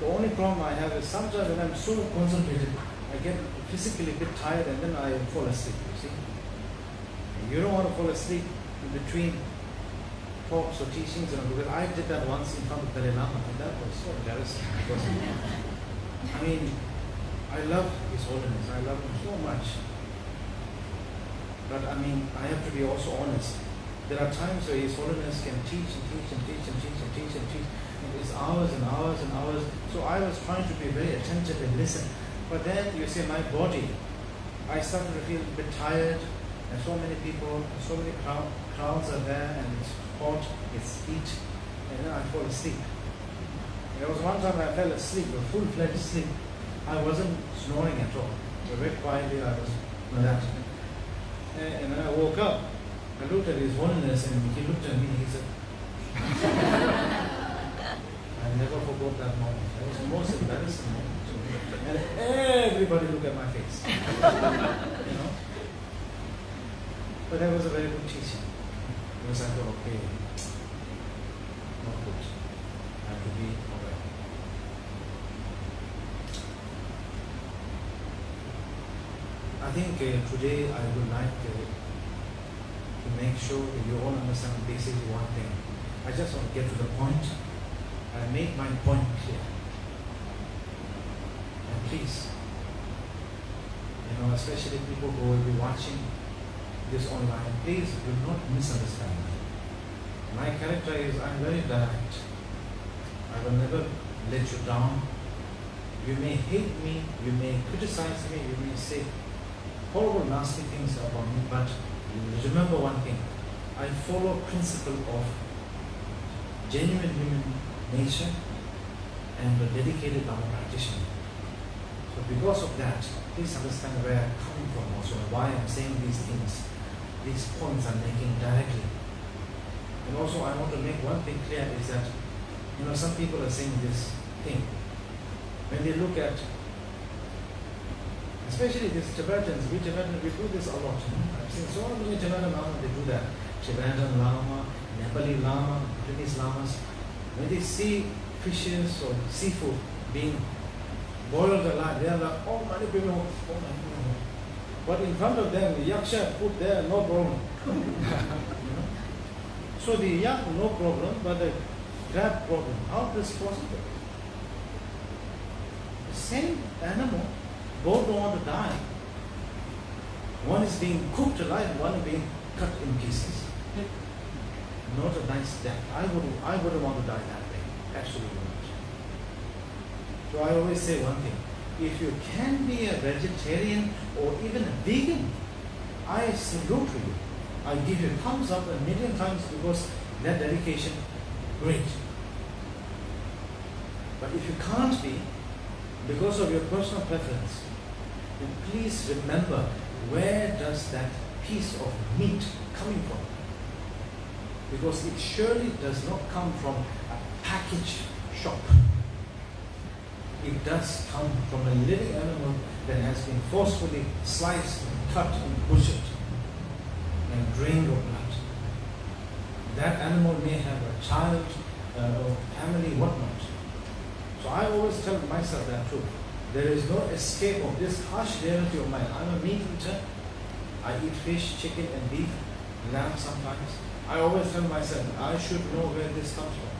The only problem I have is sometimes when I'm so concentrated, I get physically a bit tired and then I fall asleep, you see. And you don't want to fall asleep in between talks or teachings, because I did that once in front of Dalai Lama, and that was so embarrassing. Because, I mean, I love His Holiness, I love him so much. But I mean, I have to be also honest. There are times where His Holiness can teach and teach and teach and teach and teach and teach. It's hours and hours and hours. So I was trying to be very attentive and listen. But then, you see, my body, I started to feel a bit tired, and so many people, so many crowds are there, and it's hot, it's heat, and then I fall asleep. There was one time I fell asleep, a full-fledged sleep. I wasn't snoring at all. So very quietly I was relaxing. And then I woke up. I looked at His Holiness, and he looked at me and he said, I never forgot that moment. That was the most embarrassing moment. And everybody looked at my face. You know? But that was a very good teaching. Because I thought, okay, not good. I have to be aware. I think today I would like to make sure that you all understand basically one thing. I just want to get to the point. I make my point clear. And please, especially people who will be watching this online, please do not misunderstand me. My character is, I'm very direct. I will never let you down. You may hate me, you may criticize me, you may say horrible, nasty things about me, but remember one thing. I follow principle of genuine human nature and a dedicated Dharma practitioner. So because of that, please understand where I'm coming from also, and why I'm saying these things, these points I'm making directly. And also I want to make one thing clear is that, some people are saying this thing. When they look at, especially these Tibetans, we do this a lot. I've seen so many Tibetan Lamas, they do that. Tibetan Lama, Nepali Lama, Buddhist Lamas. When they see fishes or seafood being boiled alive, they are like, oh my God. But in front of them, the yaksha put there, no problem. So the yak, no problem, but the crab problem. How is this possible? The same animal, both don't want to die. One is being cooked alive, one is being cut in pieces. Not a nice death. I wouldn't want to die that way. Absolutely not. So I always say one thing. If you can be a vegetarian or even a vegan, I salute to you. I give you thumbs up 1,000,000 times because that dedication, great. But if you can't be, because of your personal preference, then please remember, where does that piece of meat coming from? Because it surely does not come from a packaged shop. It does come from a living animal that has been forcefully sliced, cut, and butchered, and drained of blood. That animal may have a child, or family, whatnot. So I always tell myself that too. There is no escape of this harsh reality of mine. I'm a meat eater. I eat fish, chicken, and beef, lamb sometimes. I always tell myself, I should know where this comes from.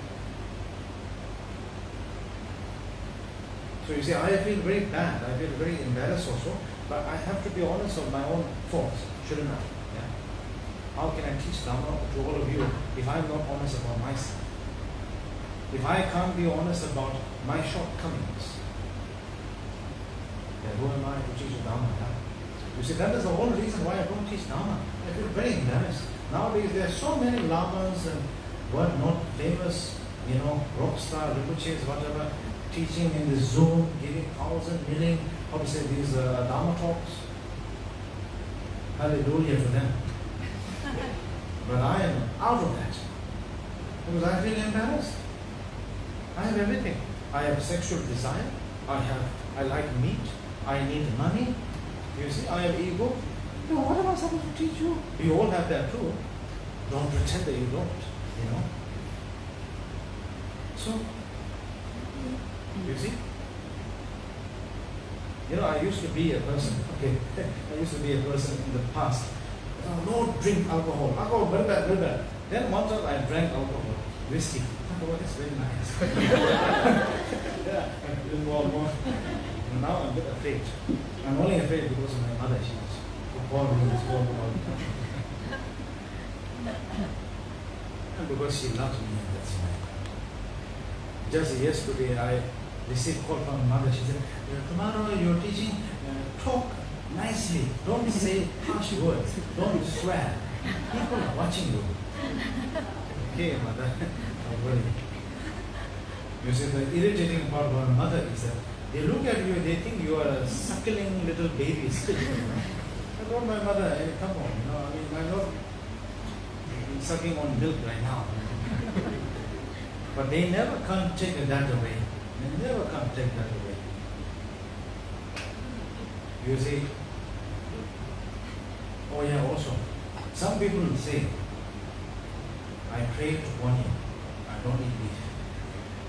So you see, I feel very bad, I feel very embarrassed also, but I have to be honest of my own faults, shouldn't I? Yeah? How can I teach Dharma to all of you if I'm not honest about myself? If I can't be honest about my shortcomings, then who am I to teach you Dharma? Yeah? You see, that is the whole reason why I don't teach Dharma. I feel very embarrassed. Nowadays there are so many lamas and what not famous, rock star, Rinpoches, whatever, teaching in the Zoom, giving 1,000 million, how to say, these Dharma talks. Hallelujah for them. But I am out of that. Because I feel embarrassed. I have everything. I have sexual desire. I like meat. I need money. You see, I have ego. What am I supposed to teach you? You all have that too. Don't pretend that you don't, So, you see? I used to be a person, I used to be a person in the past. No drink alcohol. Alcohol, very bad, very bad. Then one time I drank alcohol, whiskey. Oh, that's very nice. Yeah, I didn't more. Now I'm a bit afraid. I'm only afraid because of my mother. She was born me this all the time. And because she loves me, that's why. Just yesterday I received a call from my mother. She said, tomorrow you're teaching, talk nicely. Don't say harsh words. Don't swear. People are watching you. Okay, mother. Don't worry. You see, the irritating part of our mother is that they look at you and they think you are a suckling little baby still. I told my mother, hey, come on, I'm not sucking on milk right now. But they never can take that away. They never can take that away. You see? Oh yeah, also, some people say, I pray to Guanyin, I don't eat beef.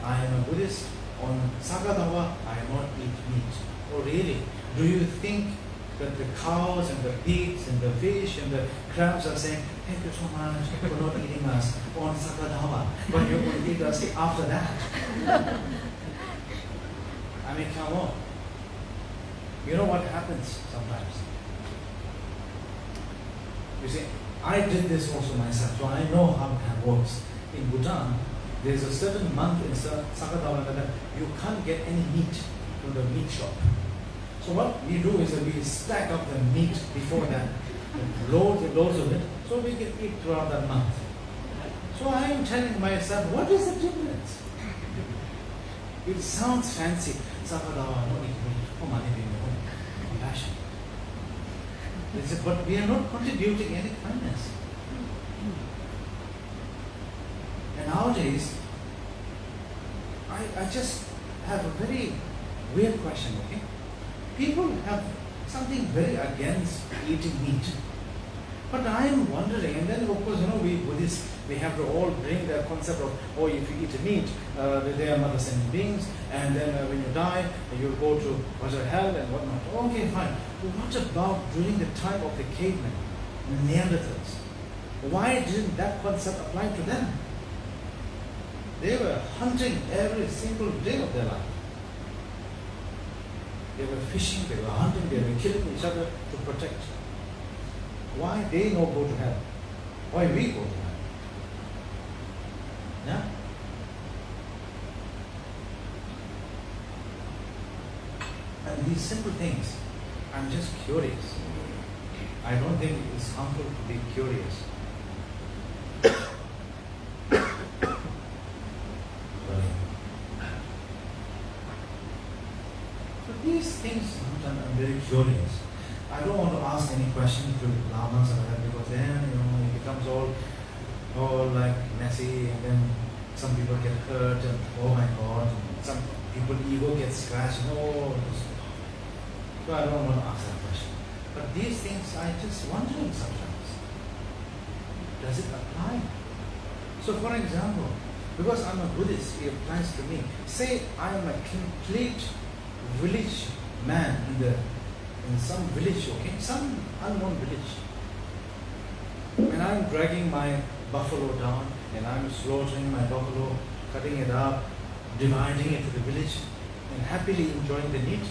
I am a Buddhist, on Sakadawa, I don't eat meat. Oh really? Do you think that the cows and the pigs and the fish and the crabs are saying, thank you so much for not eating us on Sakadawa, but you're going to eat us after that? I mean, come on. You know what happens sometimes? You see, I did this also myself, so I know how it works. In Bhutan, there's a certain month in Sakadawa that you can't get any meat from the meat shop. So what we do is that we stack up the meat before that, loads and loads of it, so we can eat throughout that month. So I am telling myself, what is the difference? It sounds fancy. Sakadawa, no eat meat. Oh, money, compassion. But we are not contributing any kindness. And nowadays, I just have a very weird question, okay? People have something very against eating meat. But I am wondering, and then of course, we Buddhists, we have to all bring the concept of, oh, if you eat meat, they are mother sentient beings, and then when you die, you'll go to hell and whatnot. Okay, fine. But what about during the time of the cavemen, the Neanderthals? Why didn't that concept apply to them? They were hunting every single day of their life. They were fishing, they were hunting, they were killing each other to protect. Why they not go to hell? Why we go to hell? Yeah? And these simple things, I'm just curious. I don't think it's harmful to be curious. These things, I'm very curious. I don't want to ask any questions to lamas or that, because then it becomes all like messy, and then some people get hurt, and oh my God, some people ego gets scratched. So I don't want to ask that question. But these things, I just wondering sometimes, does it apply? So for example, because I'm a Buddhist, it applies to me. Say I am a complete village man in some village, okay, some unknown village. And And I'm dragging my buffalo down, and I'm slaughtering my buffalo, cutting it up, dividing it to the village, and happily enjoying the meat.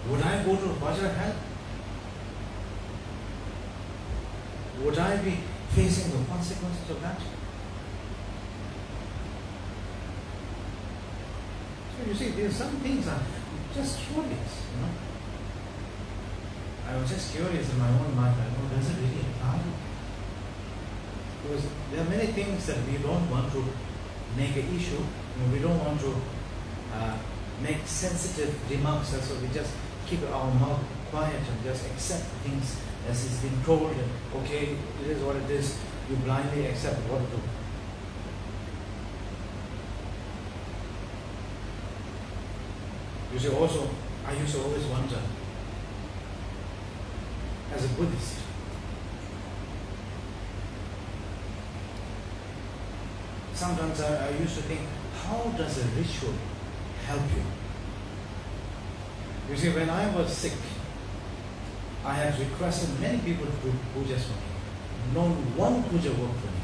Would I go to Vajra hell? Would I be facing the consequences of that? So you see, there's some things I'm just curious, I was just curious in my own mind, does it really apply? Because there are many things that we don't want to make an issue, we don't want to make sensitive remarks, so we just keep our mouth quiet and just accept things as it's been told, and okay, it is what it is, you blindly accept what to do. You see, also, I used to always wonder, as a Buddhist, sometimes I used to think, how does a ritual help you? You see, when I was sick, I had requested many people to do pujas for me. No one puja worked for me.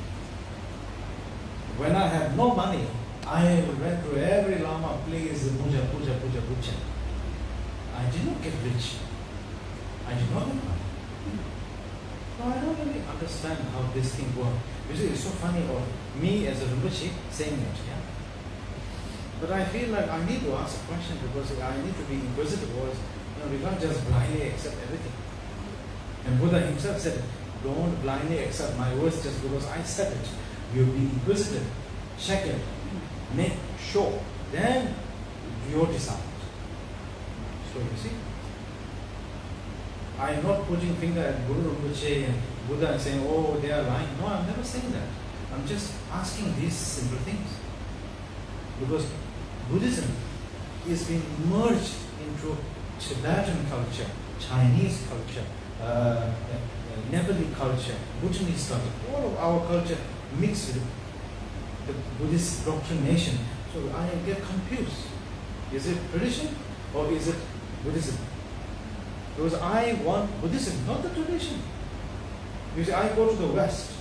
When I had no money, I went to every Lama, please, puja. I did not get rich. I did not get money. So I don't really understand how this thing works. You see, it's so funny of me as a Rinpoche saying it, yeah? But I feel like I need to ask a question because I need to be inquisitive. We can't just blindly accept everything. And Buddha himself said, don't blindly accept my words just because I said it. You'll be inquisitive, check it, make sure, then you decide. So you see, I'm not putting finger at Guru Rinpoche and Buddha and saying, oh, they are lying. No, I'm never saying that. I'm just asking these simple things. Because Buddhism is being merged into Tibetan culture, Chinese culture, Nepali culture, Bhutanese culture, all of our culture mixed with the Buddhist doctrination. So I get confused. Is it tradition or is it Buddhism? Because I want Buddhism, not the tradition. You see, I go to the West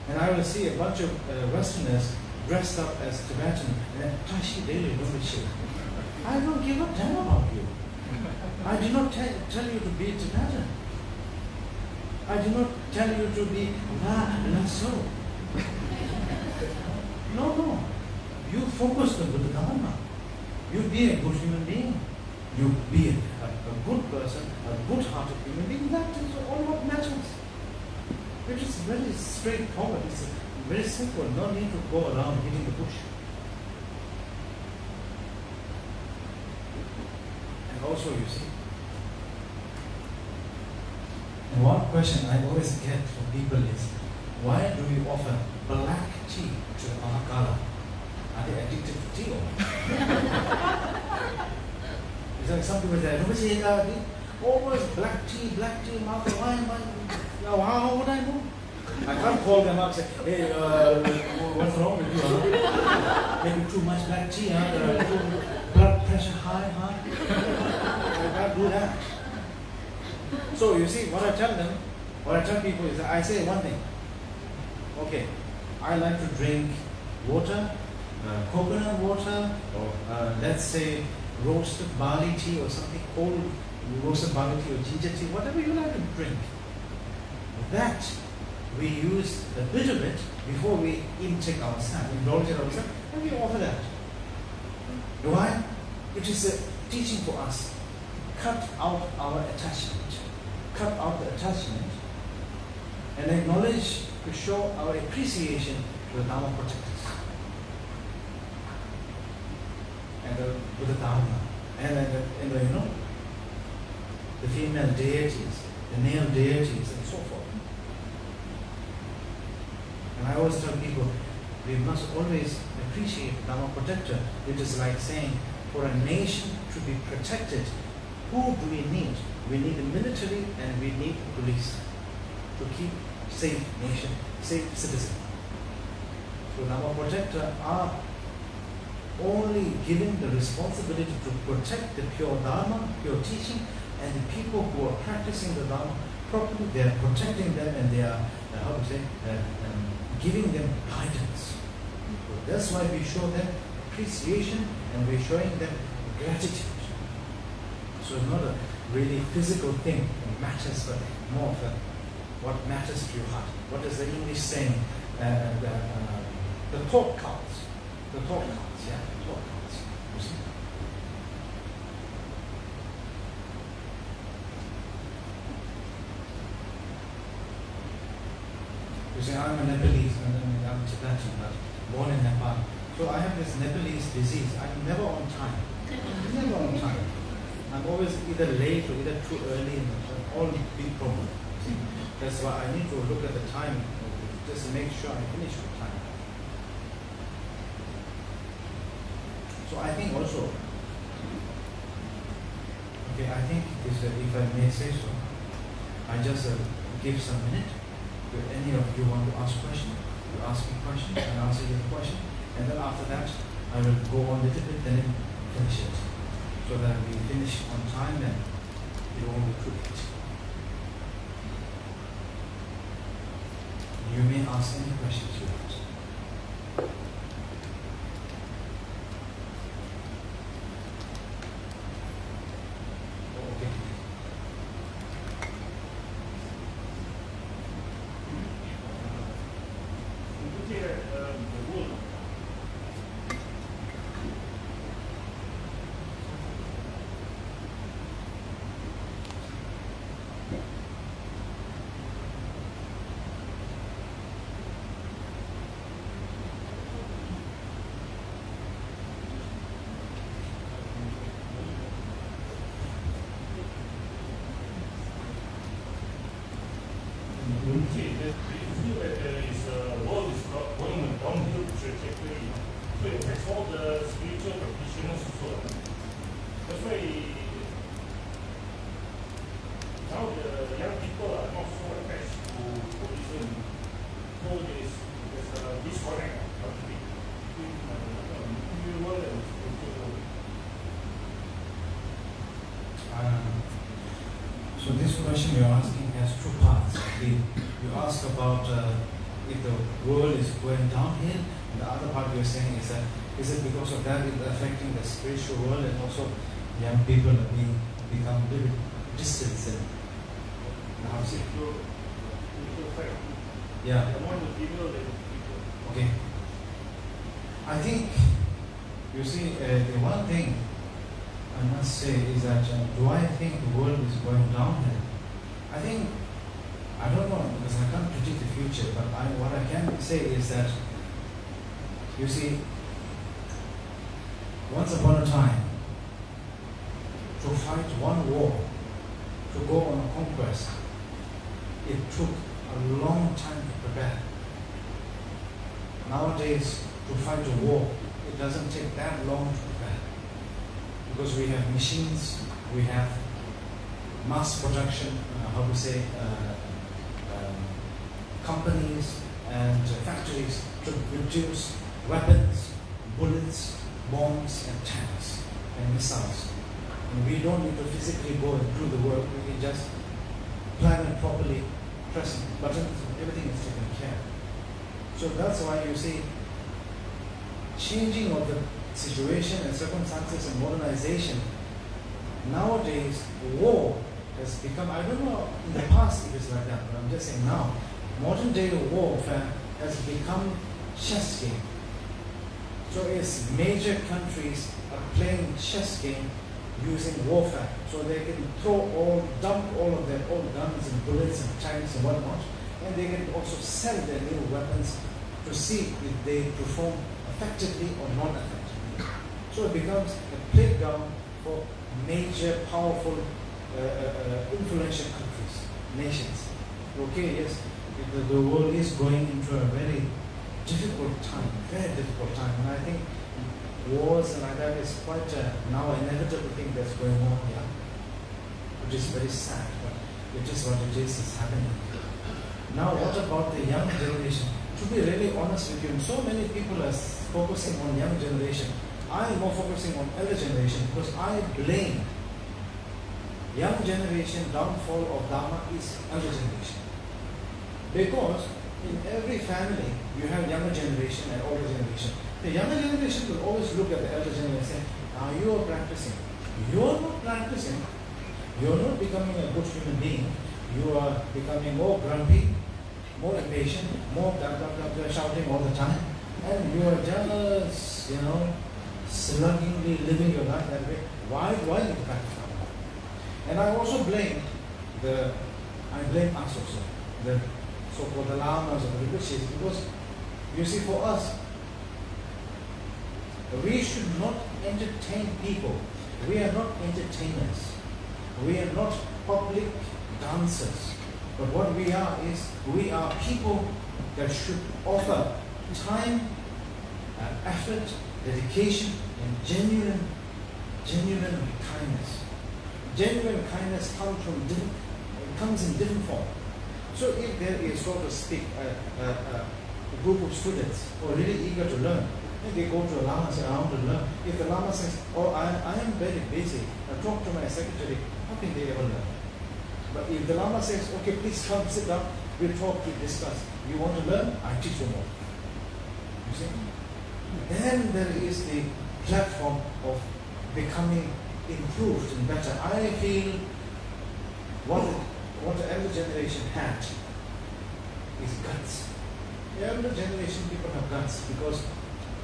and I will see a bunch of Westerners dressed up as Tibetan and Tashi Deli Rinpoche. I don't give a damn about you. I did not tell you to be Tibetan. I did not tell you to be not so. No. You focus on the Dharma. You be a good human being. You be a good person, a good-hearted human being. That is all what matters. It is very straightforward. It's very simple. No need to go around hitting the bush. And also, you see, and one question I always get from people is, why do we offer black tea to the Mahakala? Are they addicted to tea or not? It's like some people say, always black tea, Mahakala, why am I? How would I know? I can't call them up and say, hey, what's wrong with you? Huh? Maybe too much black tea, blood pressure high, I can't do that. So you see, what I tell people is, I say one thing. Okay, I like to drink water, coconut water, or let's say roasted barley tea or something, cold roasted barley tea or ginger tea, whatever you like to drink. That we use a bit of it before we intake ourselves, indulge in ourselves, and we offer that. Why? It is a teaching for us. Cut out our attachment. Cut out the attachment and acknowledge to show our appreciation to the Dharma protectors and to the Dharma and the female deities, the male deities, and so forth. And I always tell people, we must always appreciate the Dharma protector. It is like saying, for a nation to be protected, who do we need? We need the military and we need the police to keep safe nation, safe citizen. So Dharma protector are only given the responsibility to protect the pure Dharma, pure teaching, and the people who are practicing the Dharma properly. They are protecting them and they are how to say, giving them guidance. So that's why we show them appreciation and we're showing them gratitude. So it's not a really physical thing that matters, but more of what matters to your heart. What is the English saying? The thought counts. The thought counts, yeah, the thought counts. You see? You see, I'm a Nepalese, I'm Tibetan, but born in Nepal. So I have this Nepalese disease. I'm never on time. Never on time. I'm always either late or either too early, and all big problem. See? That's why I need to look at the time, just to make sure I finish on time. So I think also, okay, I think it is, if I may say so, I just give some minute. If any of you want to ask question, you ask me question, and answer your question, and then after that, I will go on a little bit, then finish it, so that we finish on time and it won't be too late. You may ask any questions you want. So this question you're asking has two parts. You ask about if the world is going downhill, and the other part you're saying is that is it because of that it's affecting the spiritual world, and also young people are become a little bit distant in the house. Yeah. Okay. I think you see the one thing I must say is that do I think the world is going downhill? I think, I don't know, because I can't predict the future, but what I can say is that, you see, once upon a time, to fight one war, to go on a conquest, it took a long time to prepare. Nowadays, to fight a war, it doesn't take that long to prepare. Because we have machines, we have mass production, companies and factories to produce weapons, bullets, bombs and tanks and missiles. And we don't need to physically go and do the work, we can just plan it properly, press buttons, everything is taken care of. So that's why you see changing of the situation and circumstances and modernization. Nowadays, war has become, I don't know in the past it was like that, but I'm just saying now, modern day warfare has become chess game. So it's major countries are playing chess game using warfare. So they can dump all of their old guns and bullets and tanks and whatnot, and they can also sell their new weapons to see if they perform effectively or not effectively. So it becomes a playground for major, powerful, influential countries, nations. Okay, yes, the world is going into a very difficult time, and I think wars and like that is quite now an inevitable thing that's going on here, which is very sad, but it is what it is happening. Now what about the young generation? To be really honest with you, so many people are focusing on young generation. I am more focusing on elder generation because I blame young generation downfall of Dharma is elder generation. Because in every family, you have younger generation and older generation. The younger generation will always look at the elder generation and say, now you are practicing. You are not practicing. You are not becoming a good human being. You are becoming more grumpy, more impatient, more shouting all the time. And you are just, sluggingly living your life that way. Why do you practice Dharma? And I also blame us also, the so-called the lamas or the Rinpoches, because you see, for us, we should not entertain people. We are not entertainers. We are not public dancers. But what we are is, we are people that should offer time, effort, dedication, and genuine kindness. Genuine kindness comes in different form. So if there is, so to speak, a group of students who are really eager to learn, and they go to a Lama and say, I want to learn. If the Lama says, oh, I am very busy, I talk to my secretary, how can they ever learn? But if the Lama says, okay, please come, sit down, we'll talk, we'll discuss. You want to learn? I teach you more. You see? Then there is the platform of becoming improved and better. I feel what the elder generation had is guts. The elder generation people have guts because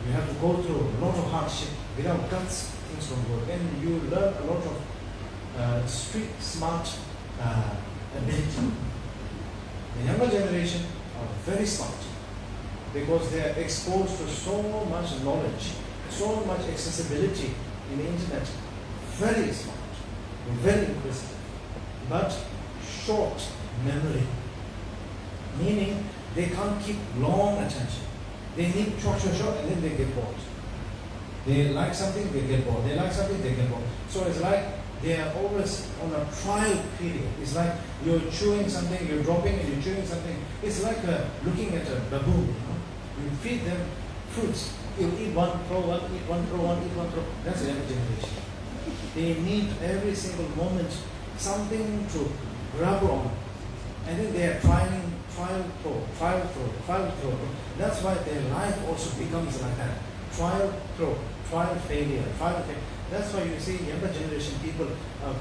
you have to go through a lot of hardship. Without guts, things don't work. And you learn a lot of street smart ability. The younger generation are very smart because they are exposed to so much knowledge, so much accessibility in the internet. Very smart, very inquisitive, but short memory. Meaning they can't keep long attention. They need short, and then they get bored. They like something, they get bored. They like something, they get bored. So it's like they are always on a trial period. It's like you're chewing something, you're dropping and you're chewing something. It's like looking at a baboon. You feed them fruits. You eat one, throw one, eat one, throw one, eat one, throw. That's the younger generation. They need every single moment something to grab on. And then they are trial, throw. That's why their life also becomes like that. Trial, throw, trial, failure. That's why you see younger generation people are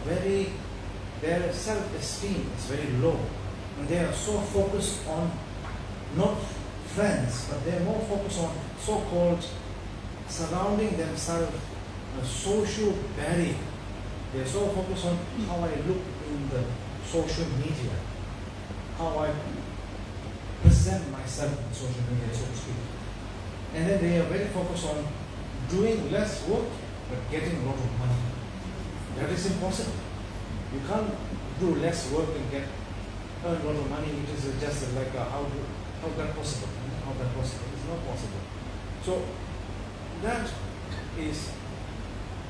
their self-esteem is very low. And they are so focused on not friends, but they are more focused on so-called surrounding themselves a social barrier. They are so focused on how I look in the social media, how I present myself in social media, so to speak. And then they are very focused on doing less work but getting a lot of money. That is impossible. You can't do less work and earn a lot of money. It is just like how that possible? How that possible? It's not possible. So that is,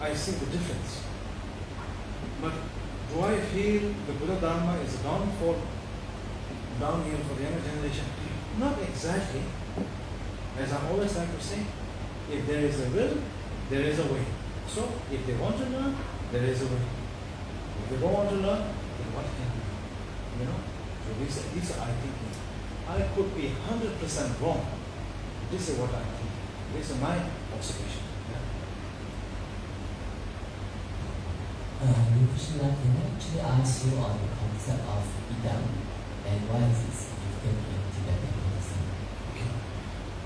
I see the difference. But do I feel the Buddha Dharma is a downfall down here for the younger generation? Not exactly. As I always like to say, if there is a will, there is a way. So if they want to learn, there is a way. If they don't want to learn, then what can we do? So these are I thinking. I could be 100% wrong. This is what I think. This is my observation. Krishna, can I actually ask you on the concept of idam and why is it significant in Tibetan Buddhism? Okay.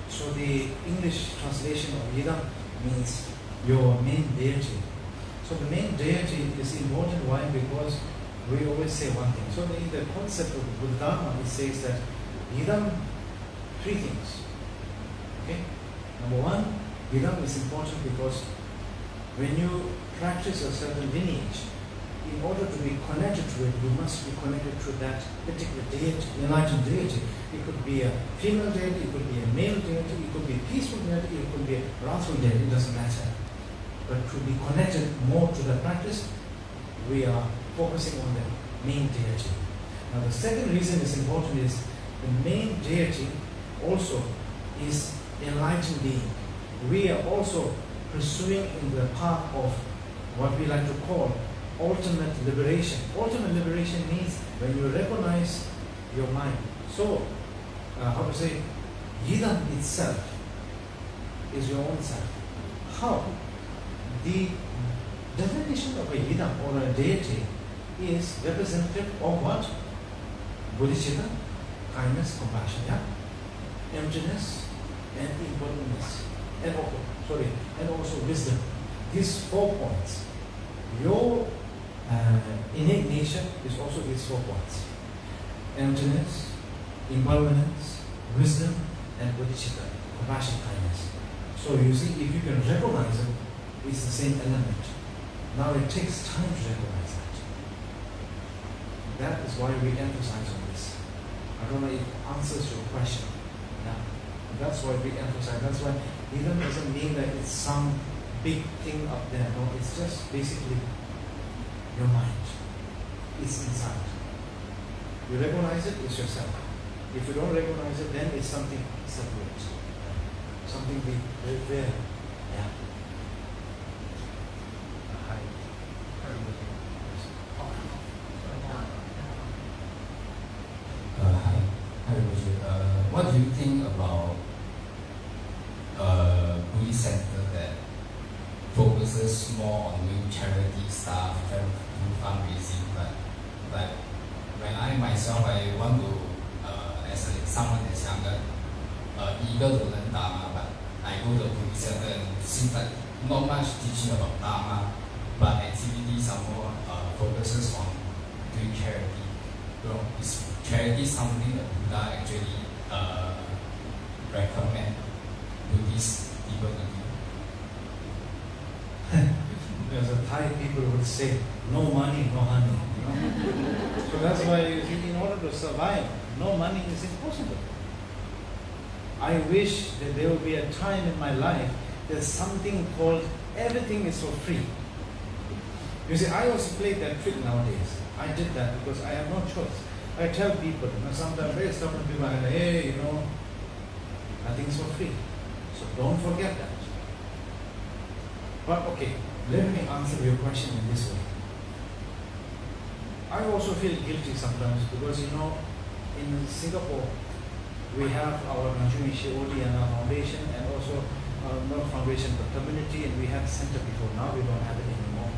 So the English translation of idam means your main deity. So the main deity is important. Why? Because we always say one thing. So in the concept of the Buddha Dharma, it says that idam, three things. Okay. Number one, idam is important because when you practice a certain lineage, in order to be connected to it, you must be connected to that particular deity, enlightened deity. It could be a female deity, it could be a male deity, it could be a peaceful deity, it could be a wrathful deity, it doesn't matter. But to be connected more to the practice, we are focusing on the main deity. Now the second reason is important is the main deity also is enlightened being. We are also pursuing in the path of what we like to call ultimate liberation. Ultimate liberation means when you recognize your mind, So, how to say, Yidam itself is your own self. How? The definition of a Yidam or a deity is representative of what? Bodhicitta, kindness, compassion, yeah? Emptiness and impermanence. And also wisdom. These 4 points. Your innate nature is also these 4 points. Emptiness, impermanence, wisdom, and bodhicitta, compassion, kindness. So you see, if you can recognize it, it's the same element. Now it takes time to recognize that. That is why we emphasize on this. I don't know if it answers your question. Yeah? That's why we emphasize. That's why even doesn't mean that it's some big thing up there. No, it's just basically your mind. It's inside. You recognize it, it's yourself. If you don't recognize it, then it's something separate. Something we revere. Yeah. Hi. Hi, Rinpoche. What do you think about Buddhist center that focuses more on doing charity stuff, trying to do fundraising, but like when I myself I want to as someone that's younger, eager to learn Dharma, but I go to Buddhist center and it seems like not much teaching about Dharma, but activities are more focuses on doing charity. You know, is charity something that Buddha actually recommend Buddhist people to do? As a Thai people would say, no money, no honey. You know? So that's why in order to survive, no money is impossible. I wish that there will be a time in my life there's something called everything is for free. You see, I also play that trick nowadays. I did that because I have no choice. I tell people, sometimes very stubborn people, I say, hey, nothing's for free. So don't forget that. But okay, let me answer your question in this way. I also feel guilty sometimes because in Singapore we have our Manjumishi Odi and our foundation and also not foundation but community, and we had center before. Now we don't have it anymore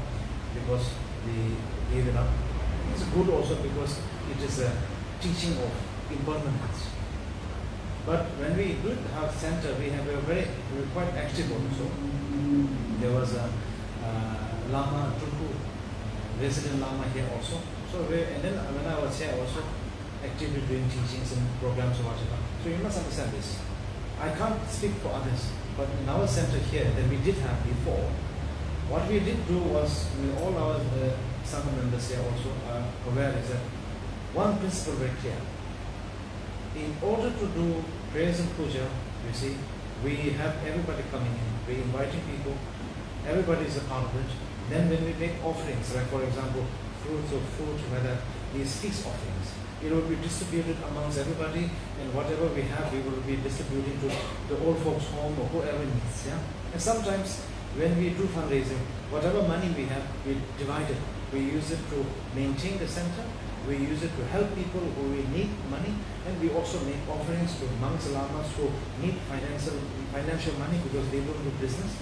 because we gave it up. It's good also because it is a teaching of impermanence. But when we did have center, we were quite active also. There was a Lama Tuku, resident Lama here also. And then when I was here also, actively doing teachings and programs or whatever. So you must understand this. I can't speak for others, but in our center here that we did have before, what we did do was, all our Sangha members here also are aware is that one principle very clear. In order to do prayers and puja, you see, we have everybody coming in. We're inviting people. Everybody is a part of it. Then when we make offerings, like for example, fruits or fruit, whether these feast offerings, it will be distributed amongst everybody, and whatever we have, we will be distributing to the old folks' home or whoever needs. Yeah. And sometimes when we do fundraising, whatever money we have, we divide it. We use it to maintain the center. We use it to help people who need money, and we also make offerings to monks, lamas who need financial money because they don't do business,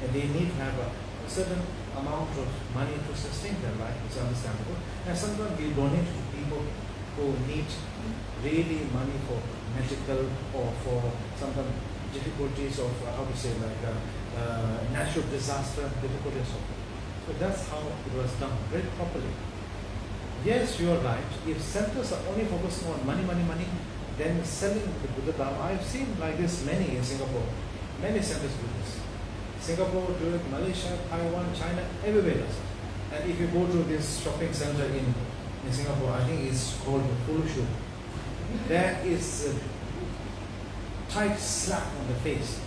and they need to have a certain amount of money to sustain their life. It's understandable. And sometimes we donate to people who need really money for medical or for sometimes difficulties of natural disaster difficulties. So that's how it was done very properly. Yes, you are right. If centers are only focusing on money, then selling the Buddha Dharma. I've seen like this many in Singapore. Many centers do this. Singapore do it, Malaysia, Taiwan, China, everywhere does it. And if you go to this shopping center in Singapore, I think it's called the Fulushu. There is a tight slap on the face.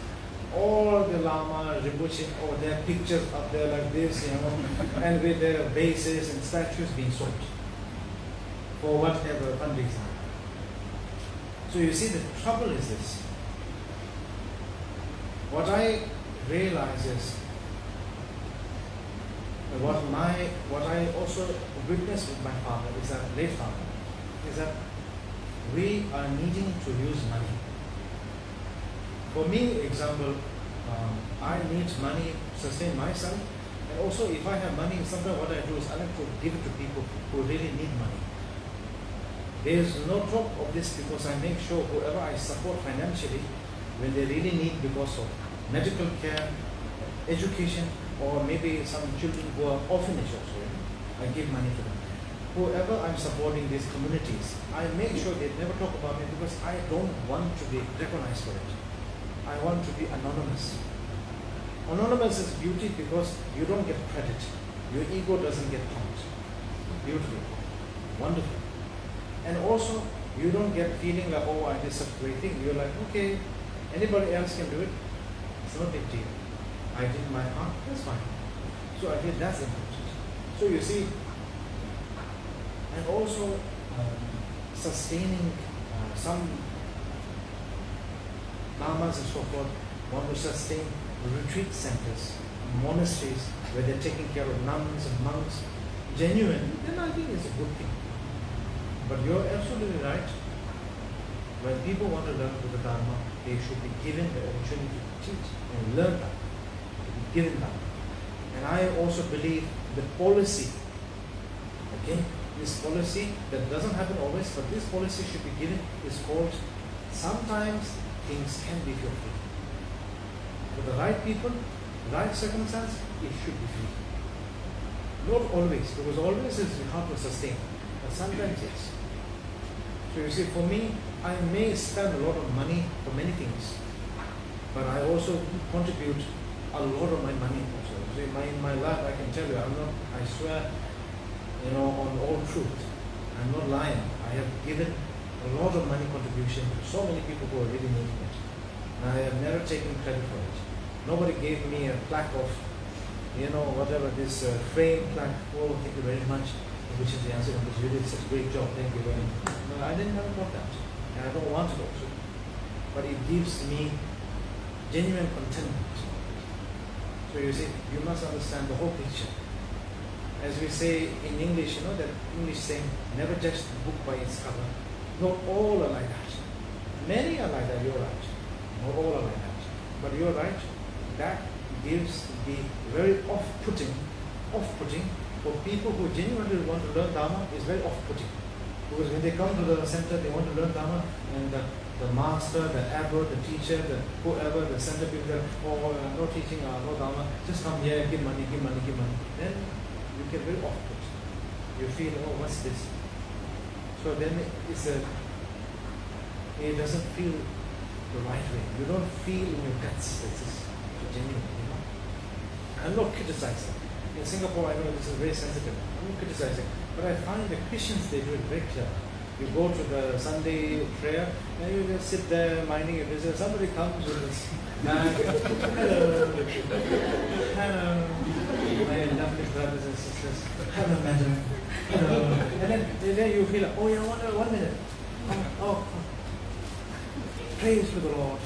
All the Lama, Rinpoche, or their pictures up there like this, and with their vases and statues being sold for whatever fundraising. So you see, the trouble is this. What I realize is what I also witnessed with my father, is that late father, is that we are needing to use money. For me, example, I need money to sustain myself, and also if I have money, sometimes what I do is I like to give it to people who really need money. There is no talk of this because I make sure whoever I support financially, when they really need because of medical care, education, or maybe some children who are orphanage also, I give money to them. Whoever I'm supporting these communities, I make sure they never talk about me because I don't want to be recognized for it. I want to be anonymous. Anonymous is beauty because you don't get credit. Your ego doesn't get pumped. Beautiful. Wonderful. And also, you don't get feeling like, oh, I did such a great thing. You're like, okay, anybody else can do it. It's no big deal. I did my part, that's fine. So I think that's important. So you see, and also sustaining some lamas and so forth want to sustain retreat centers, monasteries where they're taking care of nuns and monks, genuine, then I think it's a good thing. But you're absolutely right. When people want to learn the Dharma, they should be given the opportunity to teach and learn that. To be given that. And I also believe the policy, okay, this policy that doesn't happen always, but this policy should be given is called, sometimes things can be for free. For the right people, right circumstance, it should be free. Not always, because always is hard to sustain, but sometimes yes. So you see, for me, I may spend a lot of money for many things, but I also contribute a lot of my money also. So in my life, I can tell you, I swear, on all truth, I'm not lying. I have given a lot of money contribution to so many people who are really needing it. And I have never taken credit for it. Nobody gave me a plaque of, whatever, this frame plaque, oh, thank you very much, which is the answer, because you did such a great job, thank you very much. No, I didn't ever got that. And I don't want it also. But it gives me genuine contentment. So you see, you must understand the whole picture. As we say in English, that English saying, never judge the book by its cover. Not all are like that. Many are like that, you're right. Not all are like that. But you're right, that gives the very off-putting for people who genuinely want to learn Dharma is very off-putting. Because when they come to the center, they want to learn Dharma, and the master, the abbot, the teacher, whoever, the center people, no teaching, no Dharma, just come here, give money. Then you get very off-put. You feel, oh, what's this? So then it doesn't feel the right way. You don't feel in your guts that this is genuine, I'm not criticizing. In Singapore, I know this is very sensitive. I'm not criticizing. But I find the Christians, they do it very clever. You go to the Sunday prayer, and you just sit there minding your business. Somebody comes with this, hello, my lovely brothers and sisters, hello, madam, hello. And then you feel like, oh, yeah, 1 minute. Oh, praise to the Lord.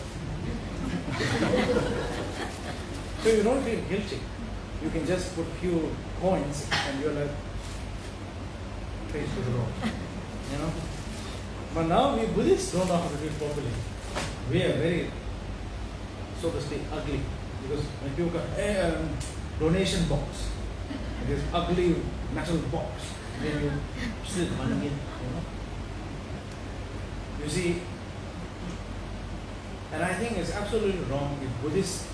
So you don't feel guilty. You can just put few coins and you're like, praise to the Lord. But now we Buddhists don't know how to do it properly. We are very, so to speak, ugly. Because when people go, donation box, this ugly metal box, then you slip money in, You see, and I think it's absolutely wrong if Buddhist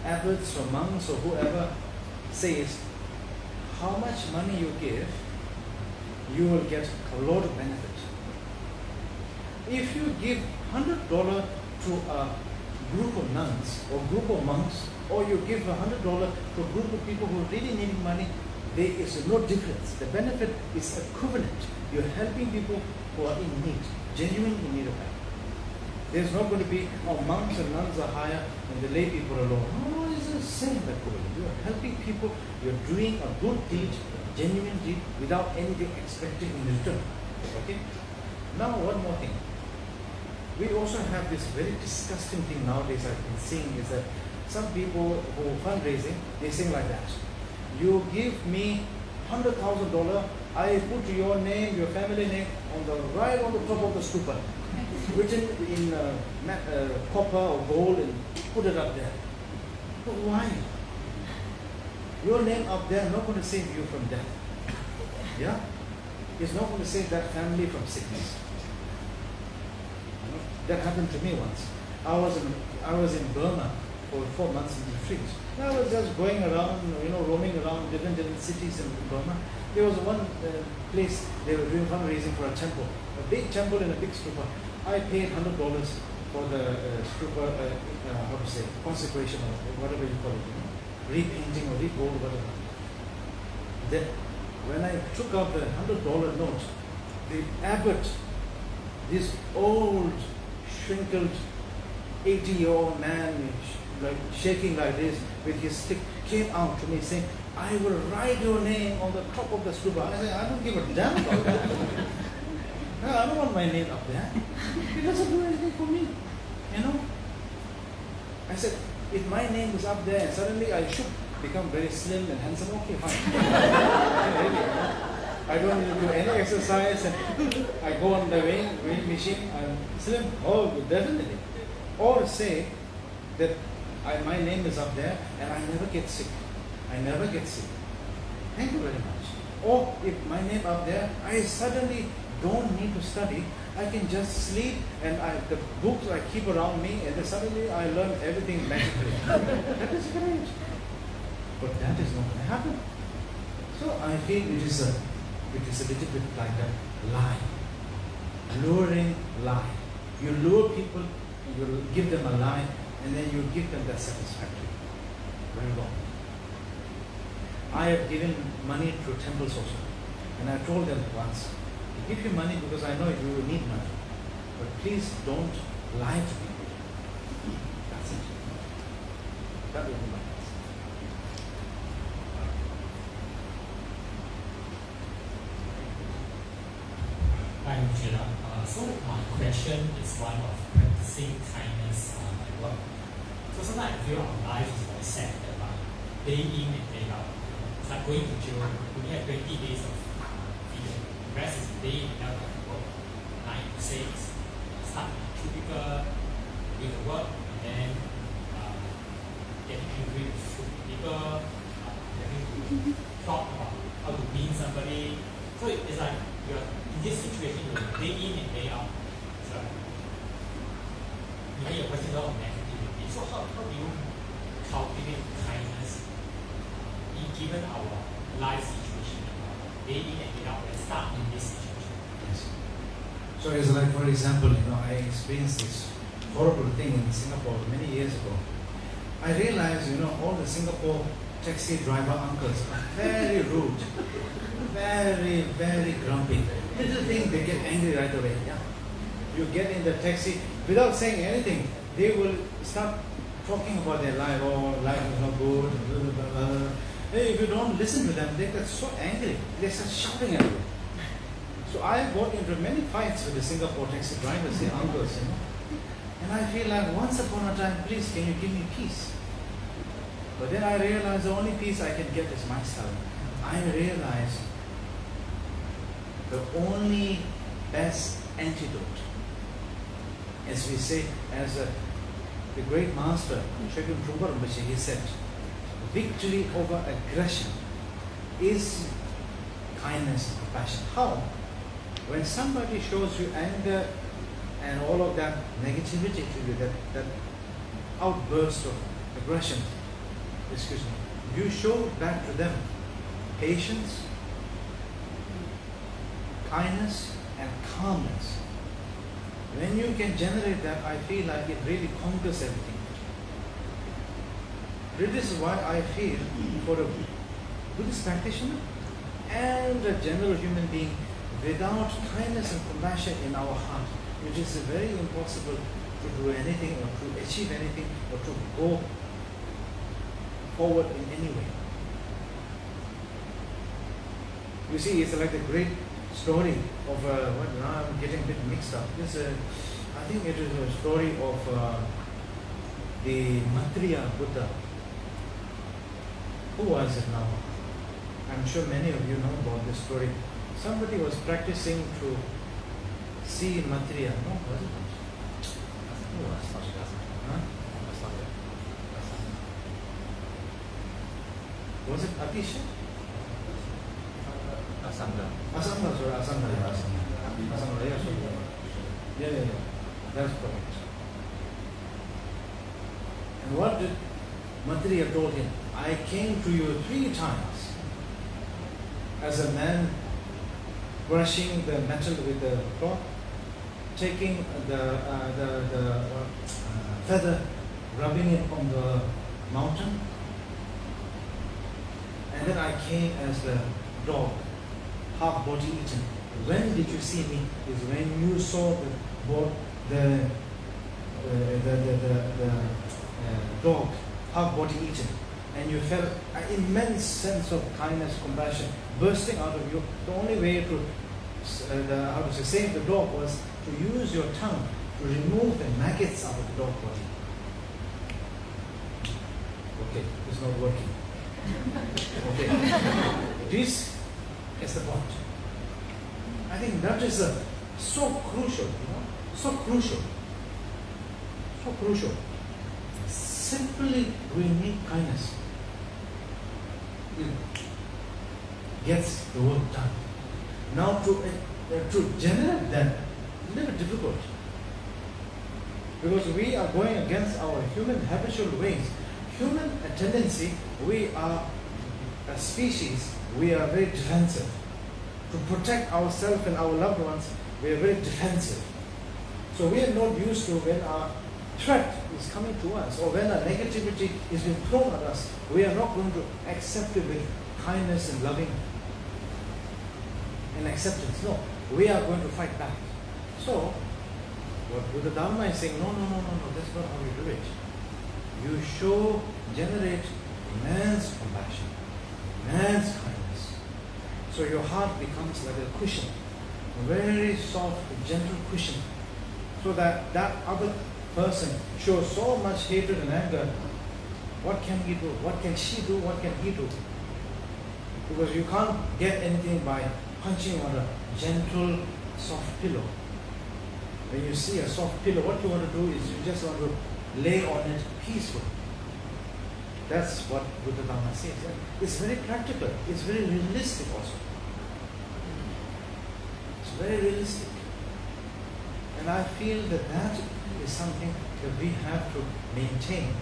abbots or monks or whoever says, how much money you give, you will get a lot of benefit. If you give $100 to a group of nuns or group of monks, or you give $100 to a group of people who are really needing money, there is no difference. The benefit is equivalent. You're helping people who are in need, genuinely in need of help. There's not going to be, monks and nuns are higher and the lay people are lower. No, it's the same equivalent. You're helping people, you're doing a good deed, a genuine deed, without anything expected in return. Okay? Now, one more thing. We also have this very disgusting thing nowadays I've been seeing is that some people who fundraising, they sing like that. You give me $100,000, I put your name, your family name on the right on the top of the stupa, written in copper or gold, and put it up there. But why? Your name up there is not going to save you from death. Yeah? It's not going to save that family from sickness. That happened to me once. I was in Burma for 4 months in retreat. I was just going around, roaming around different cities in Burma. There was one place they were doing fundraising for a temple, a big temple in a big stupa. I paid $100 for the stupa, consecration or whatever you call it, repainting or regold, whatever. Then, when I took out the $100 note, the abbot, this old, shrinkled, 80-year-old man, like shaking like this with his stick, came out to me saying, I will write your name on the top of the stupa. I said, I don't give a damn about that. No, I don't want my name up there. It doesn't do anything for me. I said, if my name is up there and suddenly I should become very slim and handsome, okay, fine. I don't need to do any exercise and I go on the weighing machine, I'm slim. Oh, definitely. Or say that my name is up there and I never get sick. I never get sick. Thank you very much. Or if my name up there, I suddenly don't need to study. I can just sleep and the books I keep around me and then suddenly I learn everything magically. That is great. But that is not going to happen. So I feel it is a little bit like a lie. Luring lie. You lure people, you give them a lie, and then you give them that satisfaction. Very wrong. I have given money to temples also. And I told them once, I give you money because I know you will need money. But please don't lie to people. That's it. That will be my answer. Hi, Jira. So my question is one of practicing kindness at work. So sometimes I feel our life is very sad, day in and day out. It's like going to jail, you only have 20 days of freedom. The rest is day in and out of work. 9 to 6, start cubicle, do the work, and then get angry with people, having to talk about how to win somebody. So it's like you're in this situation, you're day in and day out. So you're working a lot of negativity. So how do you cultivate kindness given our life situation, day in and day out, and start in this situation? Yes. So it's like, for example, I experienced this horrible thing in Singapore many years ago. I realized, all the Singapore taxi driver uncles are very rude, very, very grumpy. Little thing, they get angry right away. Yeah? You get in the taxi, without saying anything, they will start talking about their life. Oh, life is not good, blah, blah, blah. Hey, if you don't listen to them, they get so angry. They start shouting at you. So I got into many fights with the Singapore taxi drivers, the uncles, And I feel like once upon a time, please, can you give me peace? But then I realized the only peace I can get is myself. I realized the only best antidote, as we say, as the great master, Shriram Rinpoche, he said, victory over aggression is kindness and compassion. How? When somebody shows you anger and all of that negativity to you, that outburst of aggression, you show back to them patience, kindness, and calmness. When you can generate that, I feel like it really conquers everything. This is why I feel for a Buddhist practitioner and a general human being, without kindness and compassion in our heart, it is very impossible to do anything or to achieve anything or to go forward in any way. You see, it's like a great story of now I'm getting a bit mixed up. I think it is a story of the Maitreya Buddha. Who was it now? I'm sure many of you know about this story. somebody was practicing to see Matriya. No, was it? Huh? Was it Atisha? Asanga, sorry, Asanga, yeah, sorry. Yeah, that's correct. And what did Matriya told him? I came to you 3 times as a man brushing the metal with the cloth, taking the feather, rubbing it on the mountain, and then I came as the dog, half body eaten. When did you see me? Is when you saw the dog, half body eaten, and you felt an immense sense of kindness, compassion bursting out of you. The only way to save the dog was to use your tongue to remove the maggots out of the dog body. Okay, it's not working. Okay, this is the point. I think that is so crucial, so crucial. Simply we need kindness. It gets the work done. Now to generate that, a little difficult. Because we are going against our human habitual ways. Human tendency, we are a species, we are very defensive. To protect ourselves and our loved ones, we are very defensive. So we are not used to when our threat is coming to us or when a negativity is being thrown at us, we are not going to accept it with kindness and loving and acceptance. No, we are going to fight back. So, what Buddha Dharma is saying, no, that's not how you do it. You generate immense compassion, immense kindness. So your heart becomes like a cushion, a very soft, gentle cushion, so that that other person shows so much hatred and anger. What can he do? What can she do? What can he do? Because you can't get anything by punching on a gentle, soft pillow. When you see a soft pillow, what you want to do is you just want to lay on it peacefully. That's what Buddha Dharma says. It's very practical. It's very realistic also. It's very realistic. And I feel that that is something that we have to maintain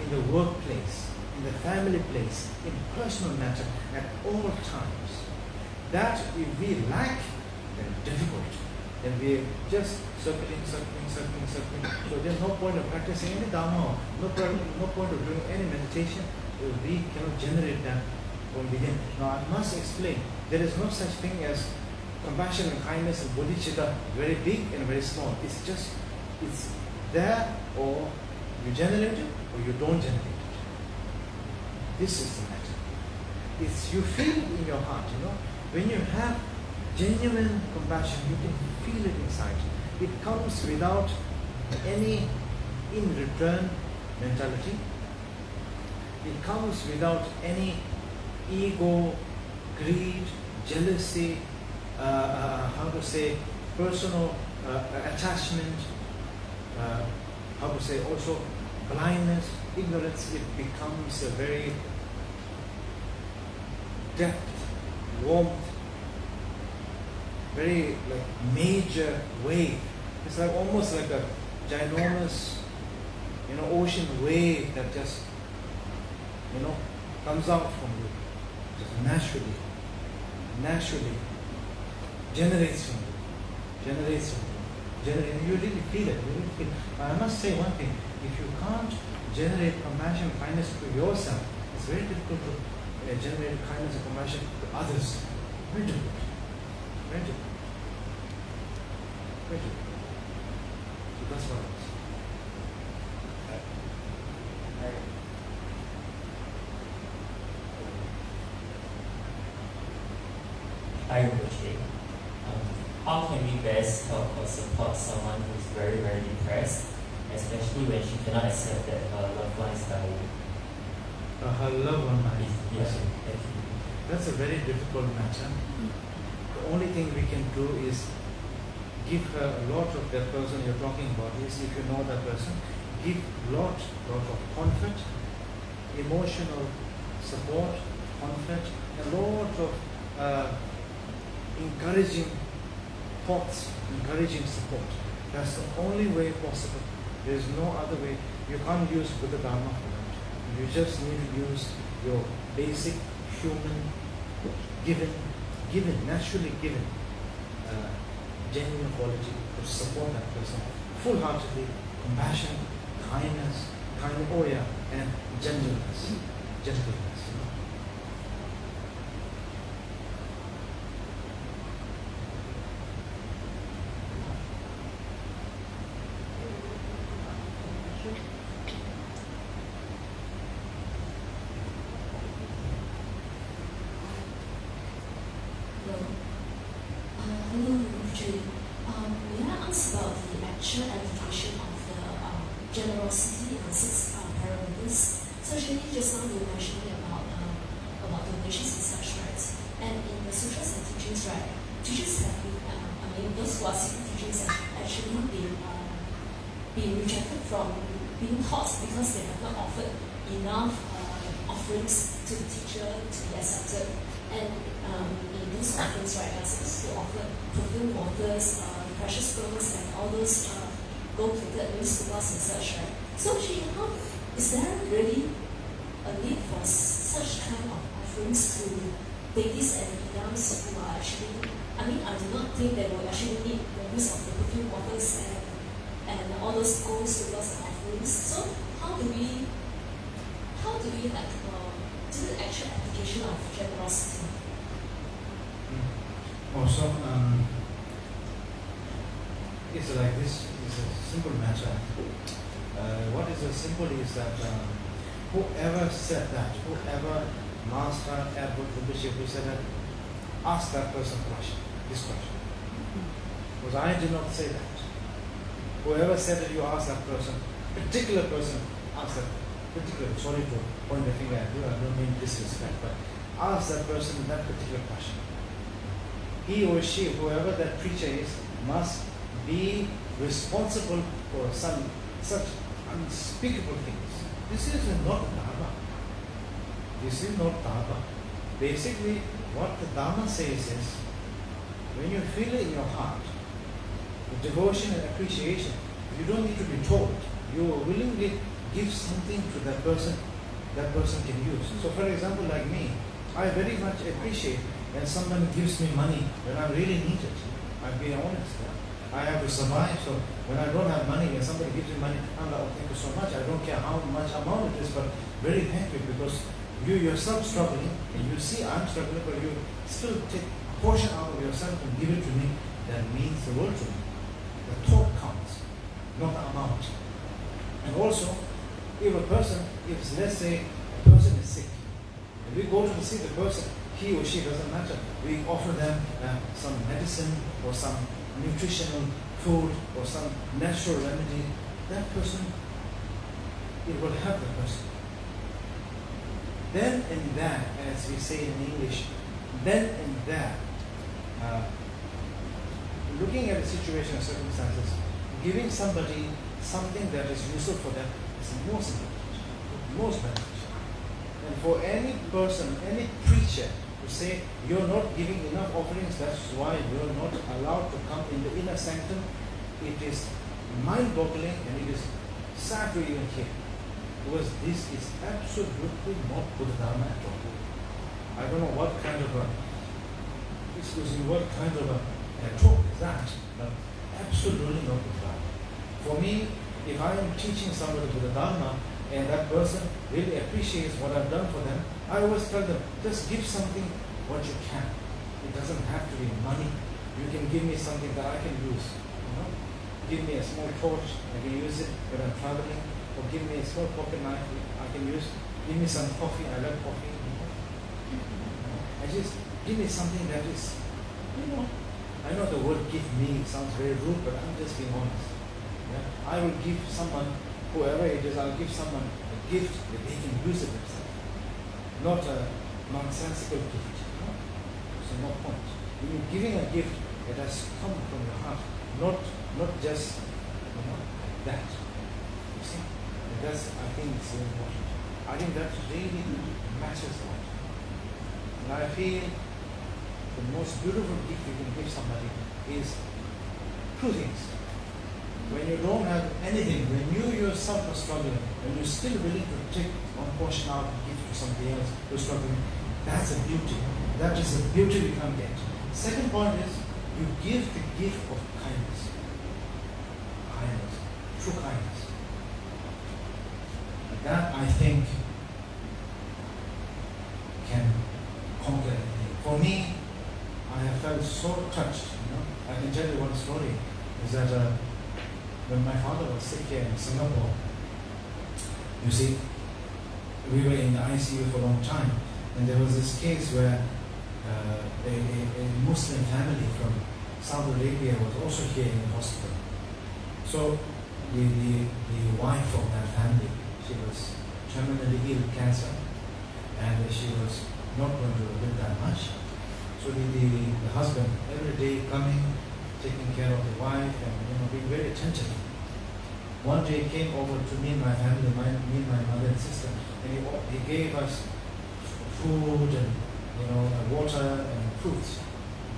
in the workplace, in the family place, in personal matter, at all times. That if we lack, then difficult. Then we are just circling. So there's no point of practicing any Dharma, no point of doing any meditation. We cannot generate that from within. Now I must explain, there is no such thing as compassion and kindness and bodhicitta, very big and very small. It's there, or you generate it or you don't generate it. This is the matter. It's you feel it in your heart, when you have genuine compassion, you can feel it inside. It comes without any in return mentality. It comes without any ego, greed, jealousy, personal attachment, also blindness, ignorance. It becomes a very depth, warmth, very major wave. It's almost like a ginormous, ocean wave that just, comes out from you, just naturally generates from you. You really feel it. I must say one thing: if you can't generate compassion, kindness to yourself, it's very difficult to generate kindness and compassion to others. Very difficult. So that's what it is. Hi, Rinpoche. How can we best help or support someone who is very, very depressed, especially when she cannot accept that her loved one is dying? Her loved one died. Yes, thank you. That's a very difficult matter. The only thing we can do is give her a lot of that person you're talking about. Is if you know that person, give lot of comfort, emotional support, comfort, a lot of encouraging thoughts, encouraging support. That's the only way possible. There is no other way. You can't use Buddha Dharma for that. You just need to use your basic human naturally given genuine quality to support that person full-heartedly, compassion, kindness, and gentleness. Hello, Rinpoche. May I ask about the actual application of the generosity and 6 parameters? So actually, just now you mentioned about donations and such, right? And in the sutras and teachings, right, teachers have been, those who are seeking teachings have actually been rejected from being taught because they have not offered enough offerings to the teacher to be accepted. And in those offerings, right, they are supposed to offer perfumed waters, precious stones, and all those gold-plated stupas and such, right? So actually, is there really a need for such kind of offerings to deities and idams who are actually, I do not think they will actually need the use of the perfumed waters and all those gold stupas and offerings. So how do we do the actual application of generosity? Also, it's like this. It's a simple matter. What is simple is that whoever said that, whoever master, abbot, Rinpoche who said that, ask that person this question. Because I did not say that. Whoever said that, you ask that person, particular person, ask that particular. Sorry to point the finger at you. I don't mean disrespect, but ask that person that particular question. He or she, whoever that preacher is, must be responsible for such unspeakable things. This is not Dharma. This is not Dharma. Basically, what the Dharma says is, when you feel it in your heart, the devotion and appreciation, you don't need to be told. You willingly give something to that person can use. So for example, like me, I very much appreciate when someone gives me money when I really need it. I'm being honest. I have to survive, so when I don't have money, when somebody gives me money, I'm like, oh, thank you so much. I don't care how much amount it is, but very thankful because you yourself struggling, and you see I'm struggling, but you still take a portion out of yourself and give it to me. That means the world to me. The thought counts, not the amount. And also, if let's say a person is sick, and we go to see the person, he or she doesn't matter. We offer them some medicine or some nutritional food or some natural remedy. That person, it will help the person. Then and there, as we say in English, then and there, looking at the situation and circumstances, giving somebody something that is useful for them is most important, most beneficial. And for any person, any preacher to say you're not giving enough offerings, that's why you're not allowed to come in the inner sanctum, it is mind-boggling and it is sad to even hear. Because this is absolutely not Buddha Dharma at all. I don't know what kind of a talk is that, but absolutely not Buddha Dharma. For me, if I am teaching somebody Buddha Dharma and that person really appreciates what I've done for them, I always tell them, just give something what you can. It doesn't have to be money. You can give me something that I can use. Give me a small torch, I can use it when I'm traveling, or give me a small pocket knife I can use. Give me some coffee, I love coffee. I just give me something that is, I know the word give me sounds very rude, but I'm just being honest. Yeah? I will give someone, whoever it is, I'll give someone a gift that they can use it themselves. Not a nonsensical gift. So no point. When you're giving a gift, it has come from your heart, not just that. You see, and that's, I think, so important. I think that really matters a lot. And I feel the most beautiful gift you can give somebody is two things. When you don't have anything, when you yourself are struggling, when you're still willing to take one portion out and give to somebody else who's struggling, that's a beauty. That is a beauty we can't get. Second point is, you give the gift of kindness. Kindness. True kindness. And that, I think, can conquer anything. For me, I have felt so touched. I can tell you one story. Is that when my father was sick here in Singapore, you see, we were in the ICU for a long time, and there was this case where a Muslim family from Saudi Arabia was also here in the hospital. So the wife of that family, she was terminally ill with cancer, and she was not going to live that much. So the husband every day coming, taking care of the wife, and being very attentive. One day he came over to me and my family, me and my mother and sister, and he gave us food and water and fruits.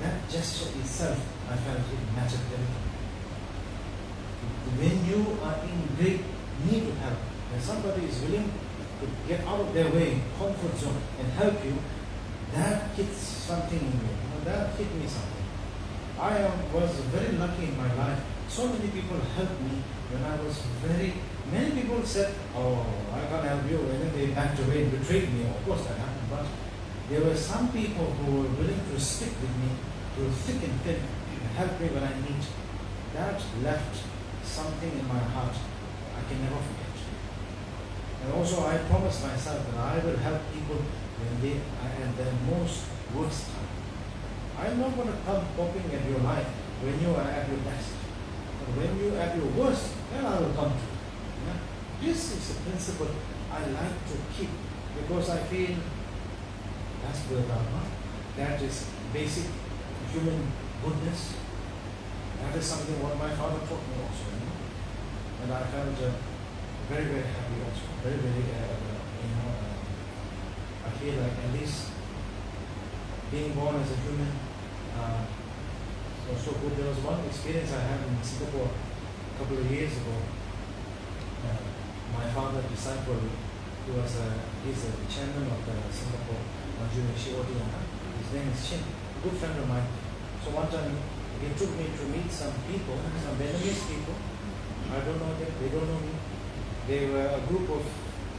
That gesture itself, I felt it mattered everything. When you are in great need of help, when somebody is willing to get out of their way, comfort zone, and help you, that hits something in me. That hit me something. I was very lucky in my life. So many people helped me when I was many people said, oh, I can't help you, and then they backed away and betrayed me. Of course that happened, but there were some people who were willing to stick with me through thick and thin and help me when I need. That left something in my heart I can never forget. And also I promised myself that I will help people when they are at their most worst time. I'm not going to come popping at your life when you are at your best. But when you are at your worst, then I will come to you. Yeah? This is a principle I like to keep because I feel that's the Dharma. That is basic human goodness. That is something what my father taught me also. And I felt very, very happy also. Very, very, I feel like at least being born as a human was so good. There was one experience I had in Singapore a couple of years ago. My father, disciple, he's the chairman of the Singapore his name is Chin, a good friend of mine. So one time he took me to meet some people, some Vietnamese people. I don't know them, they don't know me. They were a group of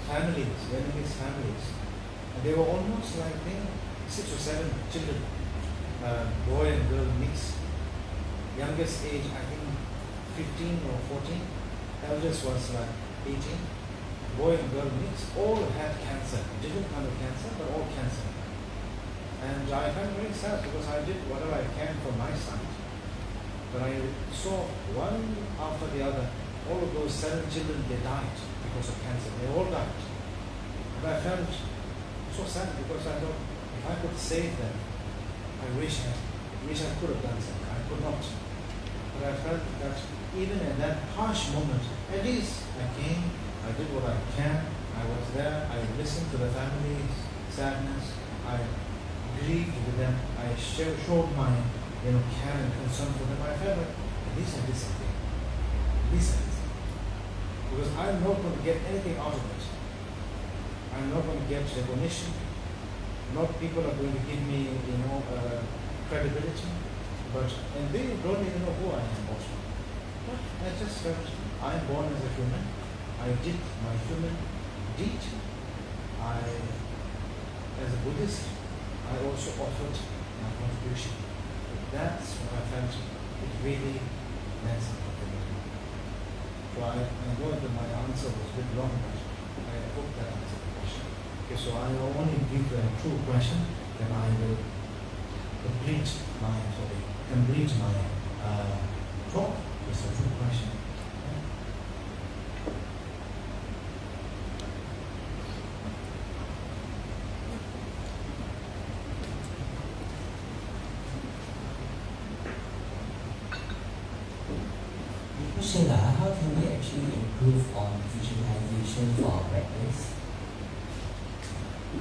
families, Vietnamese families. And they were almost like 6 or 7 children, boy and girl mix. Youngest age, I think 15 or 14. Eldest was like 18. Boy and girl mix, all had cancer, different kind of cancer, but all cancer. And I felt very sad because I did whatever I can for my side. But I saw one after the other, all of those 7 children, they died because of cancer. They all died. And I felt so sad because I thought, if I could save them, I wish I could have done something. I could not. But I felt that even in that harsh moment, at least I came, I did what I can, I was there, I listened to the family's sadness, I grieved with them, I showed my care and concern for them. I felt like, at least I did something. At least I did something. Because I'm not going to get anything out of it. I'm not going to get recognition. Not people are going to give me, credibility. And they don't even know who I am also. But I just felt I'm born as a human. I did my human deed. As a Buddhist, I also offered my contribution. That's what I felt it really meant something to me. So I know that my answer was a bit long, but I hope that answered the question. Okay, so I will only give a true question, then I will complete my talk with a true question. actually improve on visualization for our practice?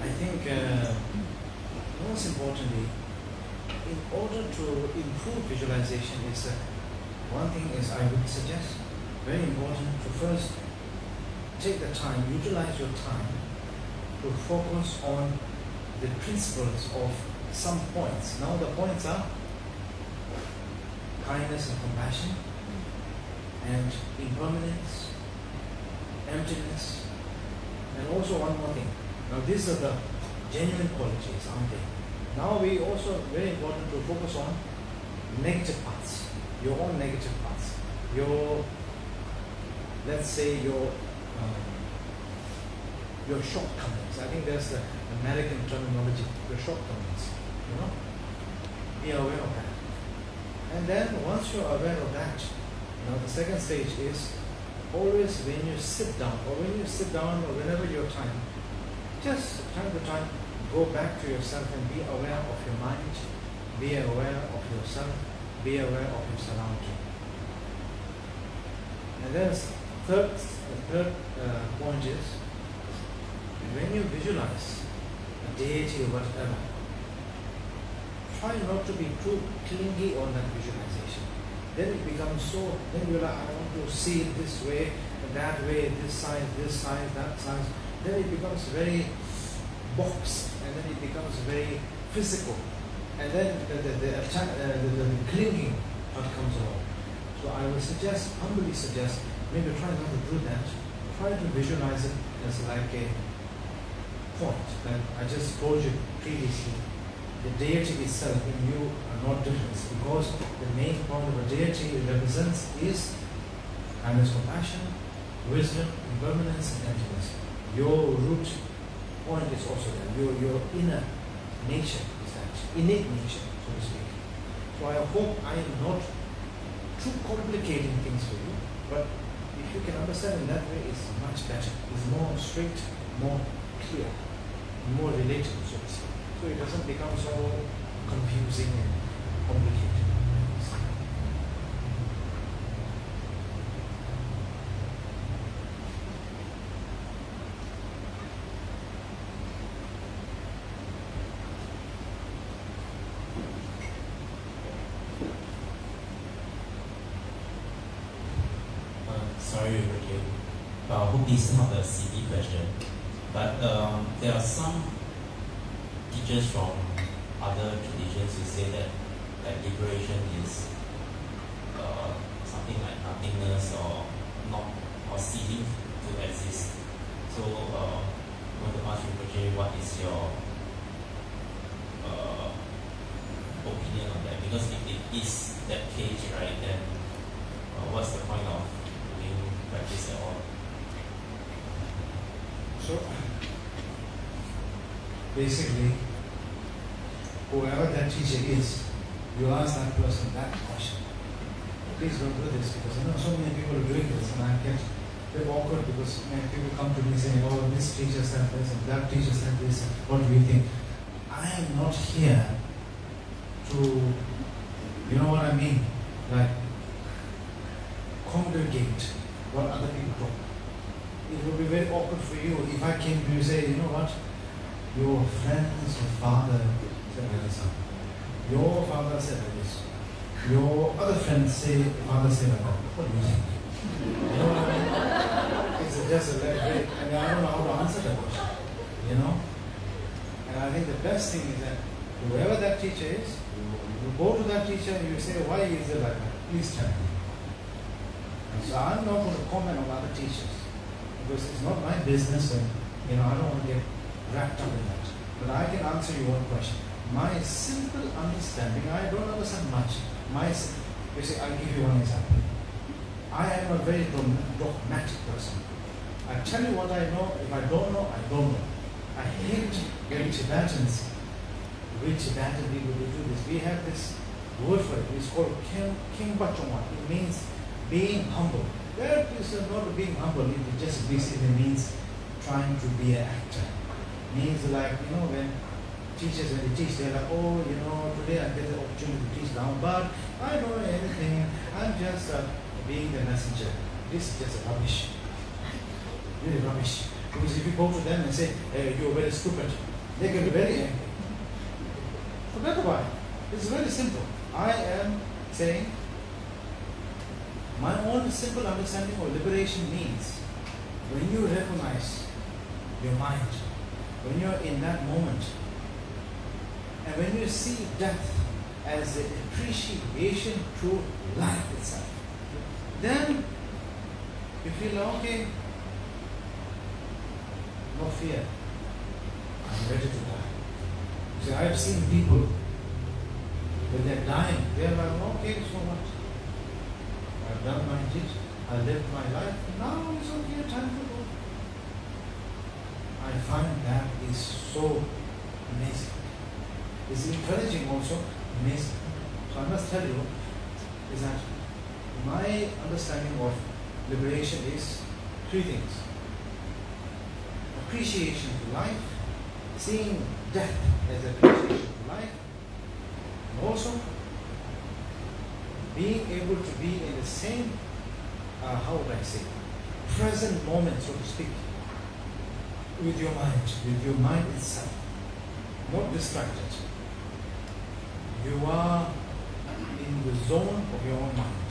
I think most importantly, in order to improve visualization is one thing is I would suggest very important to first take the time, utilize your time to focus on the principles of some points. Now the points are kindness and compassion and impermanence, emptiness, and also one more thing. Now these are the genuine qualities, aren't they? Now we also very important to focus on negative parts, your own negative parts, your, let's say your shortcomings. I think there's the American terminology, your shortcomings, be aware of that. And then once you're aware of that, the second stage is always when you sit down or whenever your time, just time to time, go back to yourself and be aware of your mind, be aware of yourself, be aware of your surrounding. And then the third point is, when you visualize a deity or whatever, try not to be too clingy on that visualization. Then it becomes so, then you're like, I want to see it this way, that way, this size, that size. Then it becomes very boxed, and then it becomes very physical. And then the clinging part comes along. So I would humbly suggest, maybe try not to do that. Try to visualize it as like a point that I just told you previously. The deity itself in you are not different, because the main point of a deity it represents is kindness, compassion, wisdom, impermanence, and emptiness. Your root point is also there. Your inner nature is that, innate nature, so to speak. So I hope I am not too complicating things for you, but if you can understand in that way, it's much better. It's more straight, more clear, more relatable, so to speak. So it doesn't become so confusing and complicated. Sorry again. I hope this is not a silly question, but there are some teachers from other traditions who say that liberation is something like nothingness or not, or ceasing to exist. So I want to ask Rinpoche, what is your opinion on that? Because if it is that case, right, then what's the point of doing practice at all? So basically, whoever that teacher is, you ask that person that question. Please don't do this, because so many people are doing this, and I get very awkward because many people come to me saying, oh, this teacher said this and that teacher said this, what do you think? I am not here to, you know what I mean, like congregate what other people talk. It would be very awkward for you if I came to you and say, you know what, your friend's father said this, your father said this, your other friends say, father said that. What do you think? You know what I mean? It's just a very, I don't know how to answer that question, And I think the best thing is that whoever that teacher is, you go to that teacher and you say, why is it like that? Please tell me. And so I'm not going to comment on other teachers, because it's not my business, and I don't want to get wrapped up in that. But I can answer you one question. My simple understanding, I don't understand much. You see, I'll give you one example. I am a very dogmatic person. I tell you what I know. If I don't know, I don't know. I hate when Tibetans, we Tibetan people do this. We have this word for it. It's called King Bachongwa. It means being humble. That is not being humble. It just basically means trying to be an actor. Means like, when teachers, when they teach, they're like, oh, today I get the opportunity to teach down, but I don't know anything. I'm just being the messenger. this is just rubbish. Really rubbish. Because if you go to them and say, hey, you're very stupid, they get very angry. Forget about it. It's very simple. I am saying my own simple understanding of liberation means when you recognize your mind, when you're in that moment, and when you see death as an appreciation to life itself, then you feel, okay, no fear, I'm ready to die. See, I have seen people, when they're dying, they're like, okay, so what? I've done my deed, I lived my life, now it's okay, time to go. I find that is so amazing. It's encouraging also, amazing. So I must tell you, is that my understanding of liberation is three things. Appreciation to life, seeing death as appreciation to life, and also being able to be in the same, how would I say, present moment, so to speak, with your mind itself, not distracted. You are in the zone of your own mind,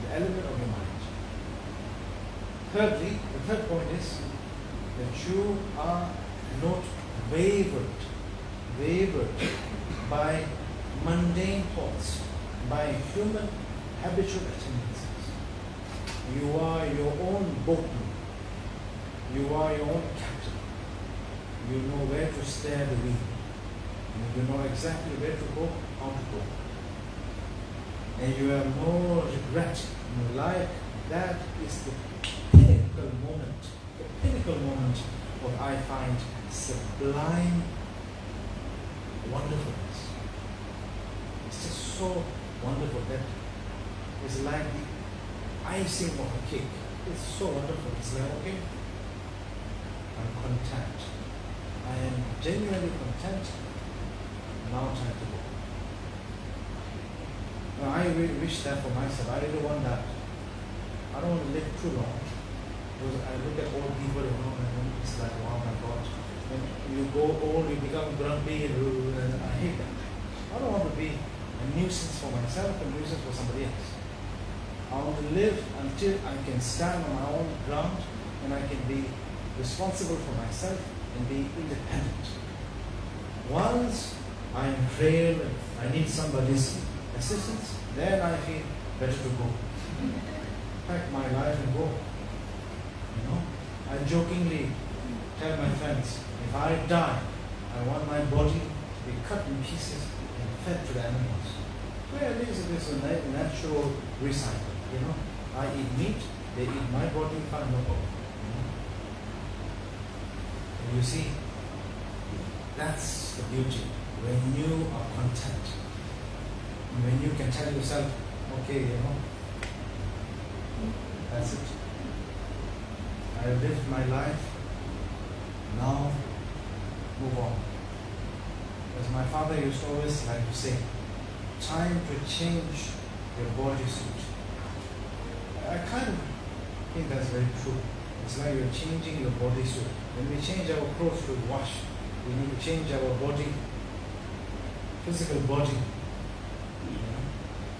the element of your mind. Thirdly, the third point is that you are not wavered by mundane thoughts, by human habitual tendencies. You are your own boatman. You are your own captain. You know where to steer the wheel. You know exactly where to go, how to go. And you have no regret in your life. That is the pinnacle moment of, I find, sublime wonderfulness. It's just so wonderful that it's like the icing of a cake. It's so wonderful. It's like, okay, I'm content. I am genuinely content. Now time to go. Now I really wish that for myself. I really want that. I don't want to live too long. Because I look at old people, and it's like, wow, my God. When you go old, you become grumpy, and I hate that. I don't want to be a nuisance for myself, a nuisance for somebody else. I want to live until I can stand on my own ground, and I can be responsible for myself and be independent. Once I am frail, I need somebody's assistance, then I feel better to go. Pack my life and go. You know, I jokingly tell my friends, if I die, I want my body to be cut in pieces and fed to the animals. Well, at least it is a natural recycle. You know, I eat meat, they eat my body, fine, no problem. And you see, that's the beauty. When you are content, when you can tell yourself, okay, you know, that's it. I have lived my life, now move on. As my father used to always like to say, time to change your body suit. I kind of think that's very true. It's like you're changing your body suit. When we change our clothes to wash, we need to change our body, physical body. You know?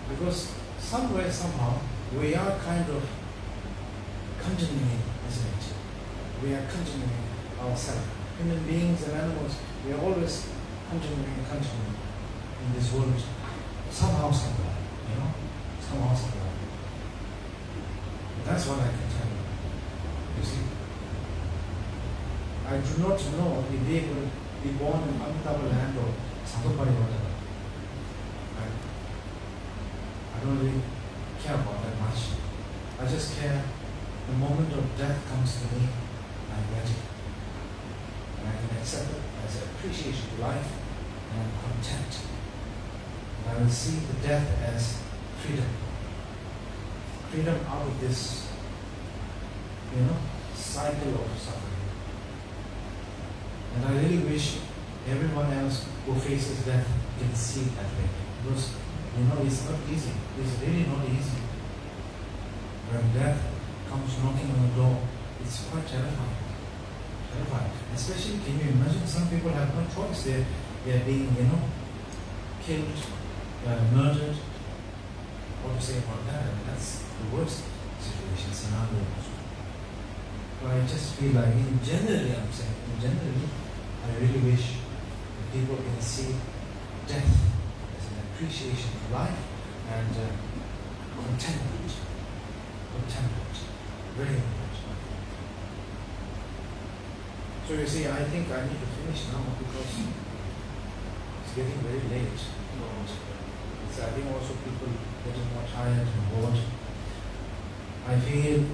Because somewhere, somehow, we are kind of continuing, isn't it? We are continuing ourselves. Human beings and animals, we are always continuing in this world. Somehow, somewhere, you know? Somehow, somewhere. That's what I can tell you. You see? I do not know if they will be born in Amitabha land or Sangapari or whatever. I don't really care about that much. I just care the moment of death comes to me, I'm ready. And I can accept it as an appreciation to life, and I'm content. And I will see the death as freedom. Freedom out of this, you know, cycle of suffering. And I really wish everyone else who faces death can see it that way. Because, you know, it's not easy. It's really not easy. When death comes knocking on the door, it's quite terrifying. Especially, can you imagine, some people have no choice. They're being, killed, murdered. What to say about that? I mean, that's the worst situation, scenario. So I just feel like, generally, I really wish that people can see death as an appreciation of life and contentment. Very important. So you see, I think I need to finish now because it's getting very late. So I think also people getting more tired and bored. I feel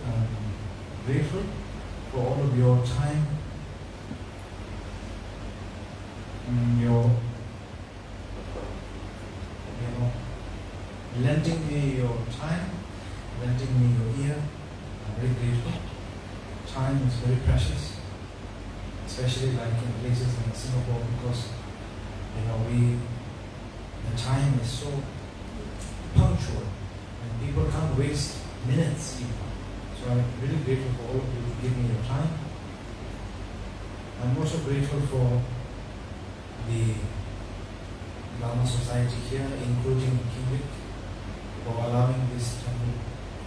grateful for all of your time, your lending me your time, lending me your ear. I'm very grateful. Time is very precious, especially like in places like Singapore, because the time is so punctual and people can't waste minutes even. So I'm really grateful for all of you to give me your time. I'm also grateful for the Dharma Society here, including King Vic, for allowing this temple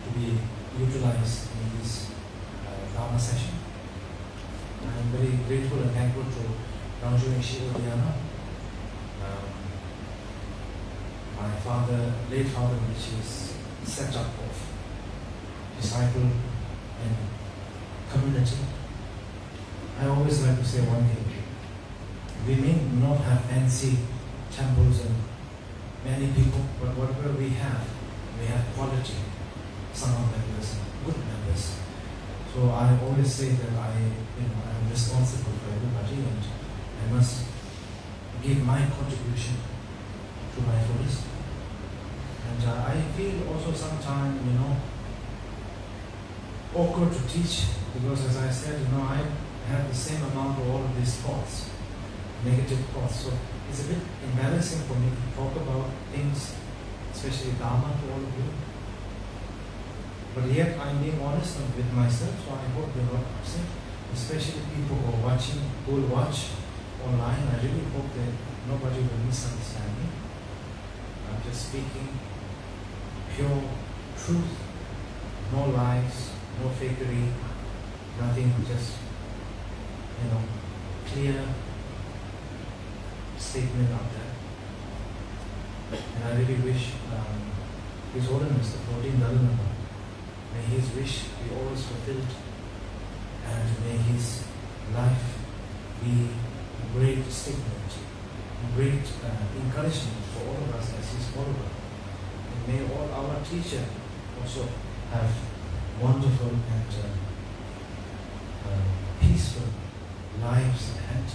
to be utilized in this Dharma session. I'm very grateful and thankful to Rangju and Shiva Dhyana, my father, late father, which is set up of disciple and community. I always like to say one thing. We may not have fancy temples and many people, but whatever we have quality, some members, good members. So I always say that I'm responsible for everybody and I must give my contribution to my fullest. And I feel also sometimes, awkward to teach because, as I said, I have the same amount of all of these thoughts, negative thoughts. So it's a bit embarrassing for me to talk about things, especially Dharma, to all of you. But yet I'm being honest with myself, so I hope you're not upset. Especially people who are watching, who will watch online. I really hope that nobody will misunderstand me. I'm just speaking pure truth, no lies, no fakery, nothing, just clear statement out there. And I really wish His Holiness, the 14th Dalai Lama, may his wish be always fulfilled, and may his life be a great statement, a great encouragement for all of us as his follower. And may all our teachers also have wonderful and peaceful lives ahead.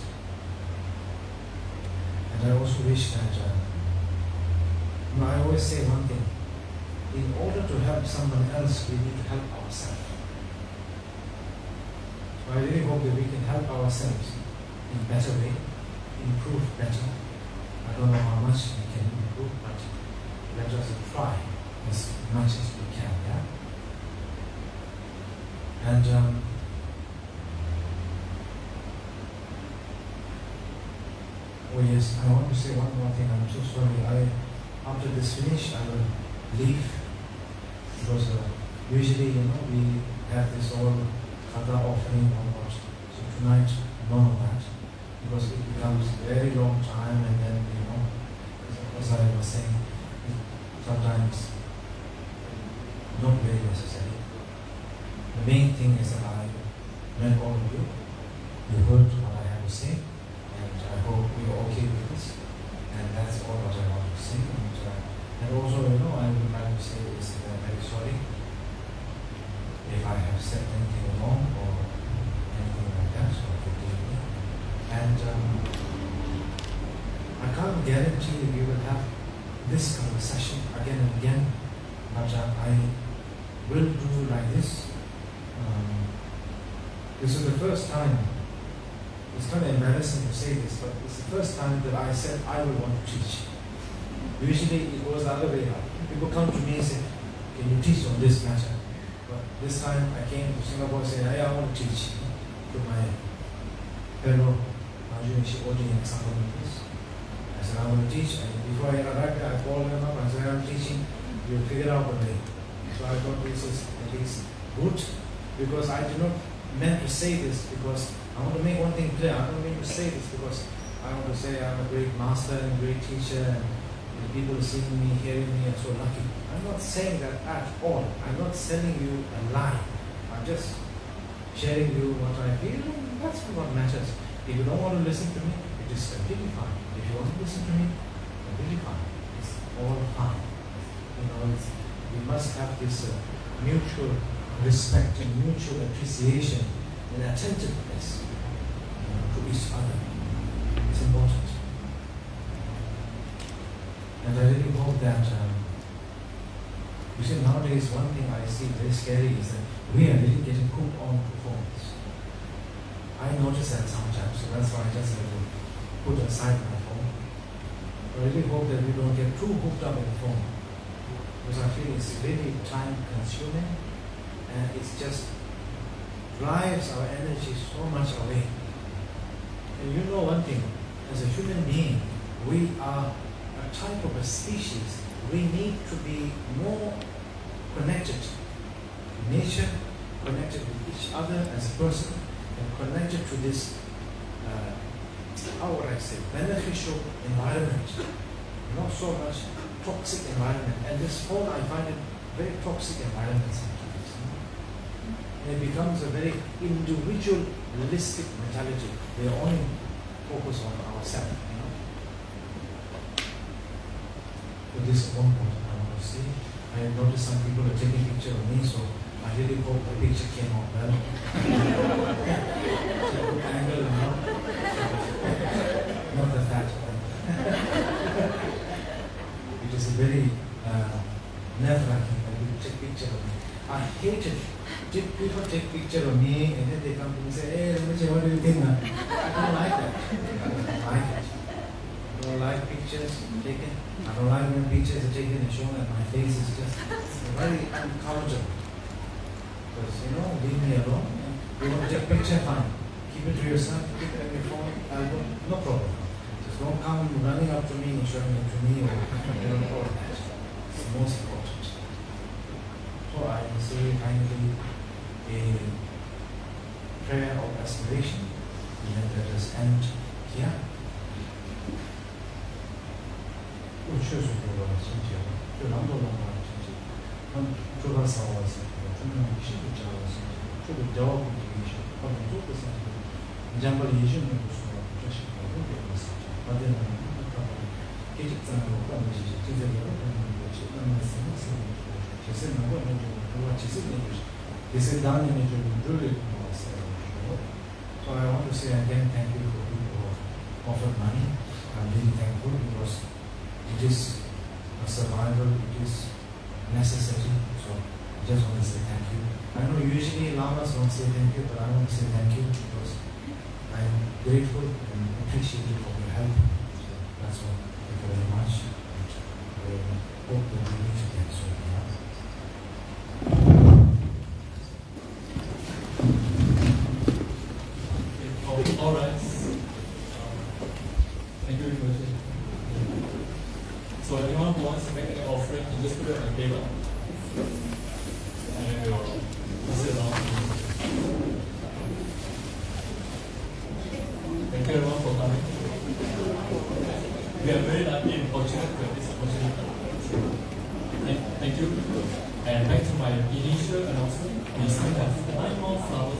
And I also wish that, I always say one thing, in order to help someone else, we need to help ourselves. So I really hope that we can help ourselves in a better way, improve better. I don't know how much we can improve, but let us try as much as we can, yeah? And oh yes, I want to say one more thing. I'm so sorry. After this finish, I will leave because usually, we have this all kata offering or what. So tonight, none of that, because it becomes a very long time, and then as I was saying, sometimes not very necessary. The main thing is that I met all of you. You heard what I had to say, and I hope you're okay with this. And that's all what I want to say. And also, I would like to say is that I'm very sorry if I have said anything wrong or anything like that, so forgive me. And I can't guarantee we will have this kind of session again and again, but I will do like this. This is the first time, it's kind of embarrassing to say this, but it's the first time that I said I will want to teach. Usually it goes the other way around. People come to me and say, can you teach on this matter? But This time I came to Singapore saying, I want to teach to my fellow audience. I said, I want to teach. And before I arrived, I called them up. I said, I'm teaching. You'll figure out the way. So I thought this is at least good, because I do not meant to say this because I want to make one thing clear. I don't mean to say this because I want to say I'm a great master and great teacher and the people seeing me, hearing me are so lucky. I'm not saying that at all. I'm not selling you a lie. I'm just sharing you what I feel. That's what matters. If you don't want to listen to me, it is completely fine. If you want to listen to me, completely fine. It's all fine. We must have this mutual respect and mutual appreciation and attentiveness to each other. It's important. And I really hope that, you see, nowadays one thing I see very scary is that we are really getting hooked on to phones. I notice that sometimes, so that's why I just have to put aside my phone. I really hope that we don't get too hooked up in the phone, because I feel it's really time consuming and it just drives our energy so much away. And you know one thing, as a human being, we are a type of a species. We need to be more connected to nature, connected with each other as a person, and connected to this, how would I say, beneficial environment. Not so much toxic environment. And this whole, I find it very toxic environment sometimes. And it becomes a very individualistic mentality. We are only focused on ourselves. So this is one point I want to say. I have noticed some people are taking picture of me, so I really hope the picture came out well. Good angle, not the fat one. It is a very nerve-wracking when people take picture of me. I hate it. People take picture of me and then they come to me and say, hey, Rinpoche, what do you think? I don't like that. I don't like it. I don't like pictures taken. I don't like when pictures are taken and shown and my face is just very uncomfortable. Because, leave me alone. You want to take a picture, fine. Keep it to yourself, keep it on your phone, album, no problem. Just don't come running up to me and showing it to me or all that. It's the most important. So I will say finally a prayer of aspiration, and let us end here. 我确实觉得身体对狼多龙啊，身体，做到少啊身体，真的是不教的身体，这个教不的一些，他们做的身体，你讲把理性的不说，这是我们别的事情，反正呢，一直在我干的事情，就在我干的事情，那么什么时候做？其实能够那种，我其实那就是，其实当年那种热烈的话是说，so I want to say again, thank you for people who offered money. I'm really thankful because it is a survival, it is necessary. So I just want to say thank you. I know usually lamas don't say thank you, but I want to say thank you because I am grateful and appreciative of your help. So that's all. Thank you very much. I hope that we meet again soon. All right. Thank you, Rinpoche. So anyone who wants to make an offering, can just put it on the table. And then we'll pass it along. Thank you everyone for coming. We are very lucky and fortunate to have this opportunity. Thank you. And back to my initial announcement, we still have 9 more flowers.